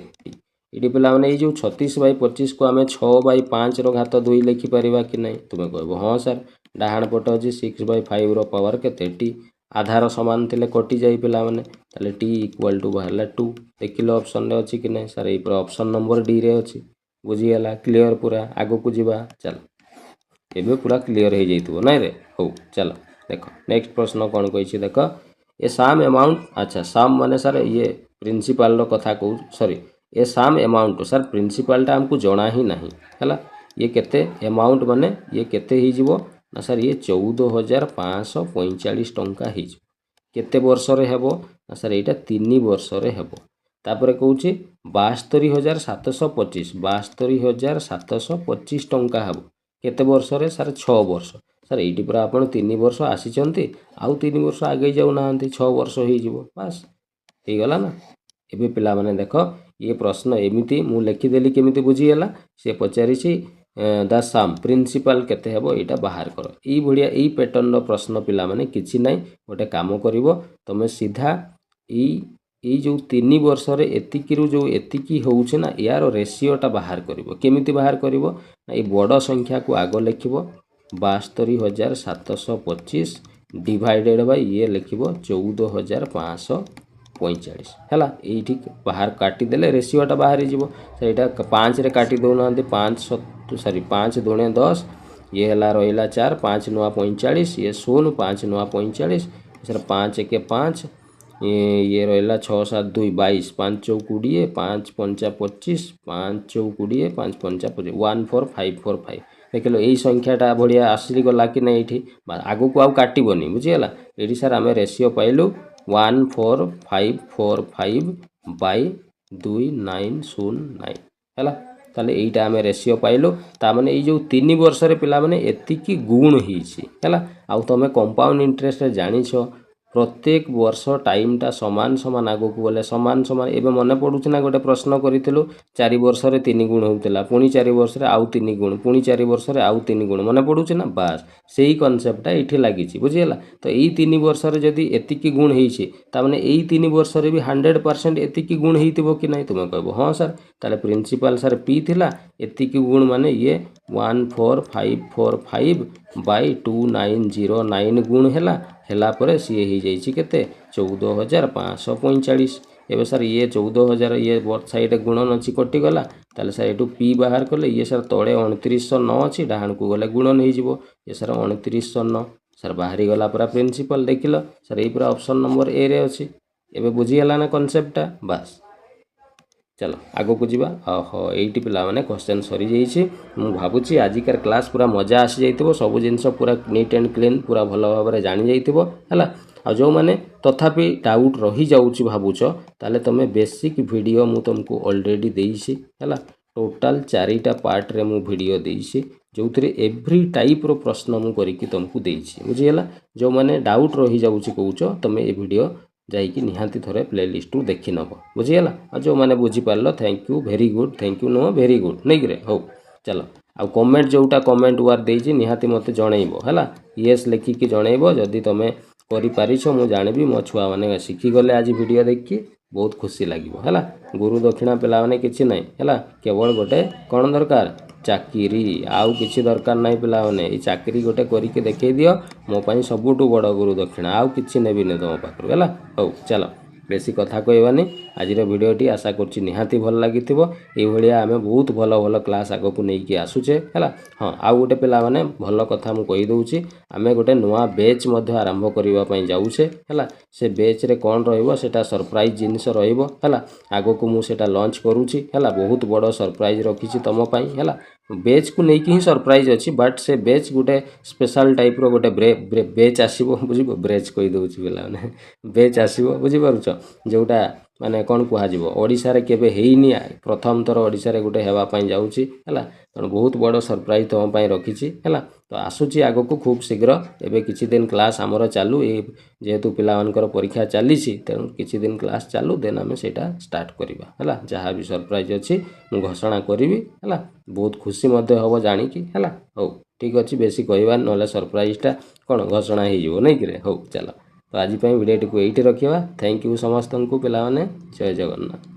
ये पे ये जो 36/25 को आम 6/5 रो घात 2 लिखिपर कि नहीं तुम्हें कह हाँ सर डाहाण पट अच्छी 6/5 रो पावर के टी आधार सामान थे कटि जाए पे टी इक्वाल टू बाहर 2 देख लो ऑप्शन रे अच्छी कि नहीं सर ये ऑप्शन नंबर डी रे अच्छी बुझीगला क्लीयर पूरा आगो को जीवा चल एबे पूरा क्लीयर हो जाइए ना रे हो चलो देख नेक्स्ट प्रश्न कौन कही देख ए साम अमाउंट अच्छा साम माने सर ये प्रिंसिपाल कथा कहूँ सॉरी ए साम अमाउंट सर प्रिंसिपालटा आमको जना ही नहीं है ये केते अमाउंट माने ये केते ही जीवो ना सर ये 14545 टंका ही केते वर्ष रे हेबो ना सर यहाँ 3 वर्ष रे हेबो तापर कहूँ 72,725 72,725 टंका हेबो केते वर्ष रे सर 6 वर्ष सर ये पूरा आप 3 वर्ष आसी आउ 3 वर्ष आगे जाऊना 6 वर्ष हो बास हो गला ना एबे पिला माने देख ये प्रश्न एमिति मु लिखिदेली केमिति बुझीगला सी पचारि द सम प्रिंसिपल केते हेबो एटा बाहर कर ई भड़िया ई पैटर्न प्रश्न पिला माने किछि नै गोटे काम करिवो तमे सीधा ई जो 3 वर्ष रे एतिकी जो एतिकी होउछे ना यार रेशियोटा बाहर करिवो केमिति बाहर करिवो ना ई बड़ संख्या को आगो लिखिवो 72,725 डिवाइडेड बाय ये लिखिवो 14,545 है ये बाहर काटिदेले रेशियोटा बाहर हो सहीटा 5 रे काटी दौना 5 सॉरी 5 दूणे 10 ये है रहा 4 5 9 45 ये 0 5 9 45 सर 5 के 5 ये रहा 6 7 2 22 5 चौ 20 5 5 25 5 चौ 20 5 5 25 14545 देख लो यही संख्याटा बढ़िया आसी गला कि नहीं ये आगू को आउ काटबनी बुझीगला ये सर आम रेशियो पाइलु 14545 बाई 2909 है ताले यहीटा आम रेशियो पाइलु ताने ये 3 वर्ष रे पिला माने एतिकी गुण है आउ तुम कंपाउंड इंटरेस्ट जानिछ प्रत्येक वर्ष टाइमटा समान समान आगो को बोले समान समान एवं मन पड़ू ना गोटे प्रश्न करूँ 4 वर्ष रे 3 गुण होता पुणी 4 वर्ष रे आउ 3 गुण पुणी 4 वर्ष रे आउ 3 गुण मन पड़ू ना बास से ही कनसेप्टा ये लगी बुझीगला तो यही 3 वर्ष रे जदि एतिकी गुण होती ताने यही 3 वर्ष रे भी 100% एतिकी गुण हो कि नहीं तुम कह हाँ सर ताले प्रिंसिपल सर पी थिला एतिकी गुण माने ये 14545 बाई 2909 गुण है पर सी हो जाते 14,545 एवं सर ये 14,000 ये बर्थ साइड गुणन अच्छी कटिगला ताले सर ये पी बाहर कले ये सर तले 2909 अच्छी डाहाण को गले गुणन हो ये सर 2909 सर बाहरी गला पूरा प्रिंसिपल देख लो सर ये पूरा ऑप्शन नंबर ए रे अच्छी एवं बुझीगला ना कनसेप्टा बास चलो आगो को जीवा ओहो ये पे क्वेश्चन सरी जाइए मुझे भावुँ आजिकार क्लास पूरा मजा आसी जाइए सब जिनस पूरा नीट एंड क्लीन पूरा भल भाव में जानी जाइए आ जो मैंने तथापि डाउट रही जाऊँच भावुच ताले तुम बेसिक वीडियो मु तुमको ऑलरेडी देइछि है टोटाल 4टा पार्ट रे मु वीडियो देइछि जो थे एव्री टाइप रो प्रश्न मु करिकी तुमको देइछि बुझीगला जो मैंने डाउट रही जाऊँच कहूँ तुम ये वीडियो जाइए निहाती थोड़े प्लेलिस्ट देखी नब बुझीगला और जो मैंने बुझीपार thank you very good thank you no very good नहीं रे हो चलो आ कमेंट जोटा कमेंट वार देइछि निहाती मते जणैबो हैला यस लिखिकी जणैबो जदि तुम करि पारिछो मु जानिबी मो छुआ माने शिखी गले आज वीडियो देखि बहुत खुशी लागिवो हैला गुरु दक्षिणा पिला माने किछि नै हैला केवल गोटे कोन दरकार चाकरी आउ किसी दरकार नहीं पिला माने ई चाकरी गोटे करके देखै दियो मो पई सबुठु बड़ गुरु दक्षिणा आउ किछि नेबी ने तुम पाखरु हैला हो चलो बेसी कथा कहबानी आजिर भिडियोटी आशा करुच्ची निहाती भल लगी ये भाया आम बहुत भल भल क्लास आग को लेकिन आसुचे है। हाँ आउ गोटे पे भल कथा मुझे कहीदे आम गोटे नुआ बैच आरंभ करने जाऊे है। से बैच रे कौन रहा सरप्राइज जिनस रहा आग को मुझे लंच करुच्ची है। बहुत बड़ सरप्राइज रखी तुमपाई है। बैच को लेकिन ही सरप्राइज अच्छी बट से बैच गोटे स्पेशल टाइप रो गोटे बैच आसो बुझ ब्रेच कहीदे पे बैच आसो बुझीपार जोटा माने कौन कह ओडिशा रे केबे हेइनी प्रथम थर ओडिशा रे गोटे हेवाई जाऊँगी है। तेणु बहुत बड़ सरप्राइज तुम रखी है। तो आसूची आग को खूब शीघ्र एवं किछि दिन क्लास आमर चालू ये जेहेतु पिलामानकर परीक्षा चली तेणु किछि दिन क्लास चालू देन आम से स्टार्ट करवा है। जहाँ भी सरप्राइज अच्छी मु घोषणा करी है। बहुत खुशी हम जाणिकी है। हो ठीक अच्छे बेसी कहबार ना सरप्राइजटा कौन घोषणा हो नहीं कि हो चलो तो आज भिडियोटी को ये रखा। थैंक यू समस्त को पिलाने जय जगन्नाथ।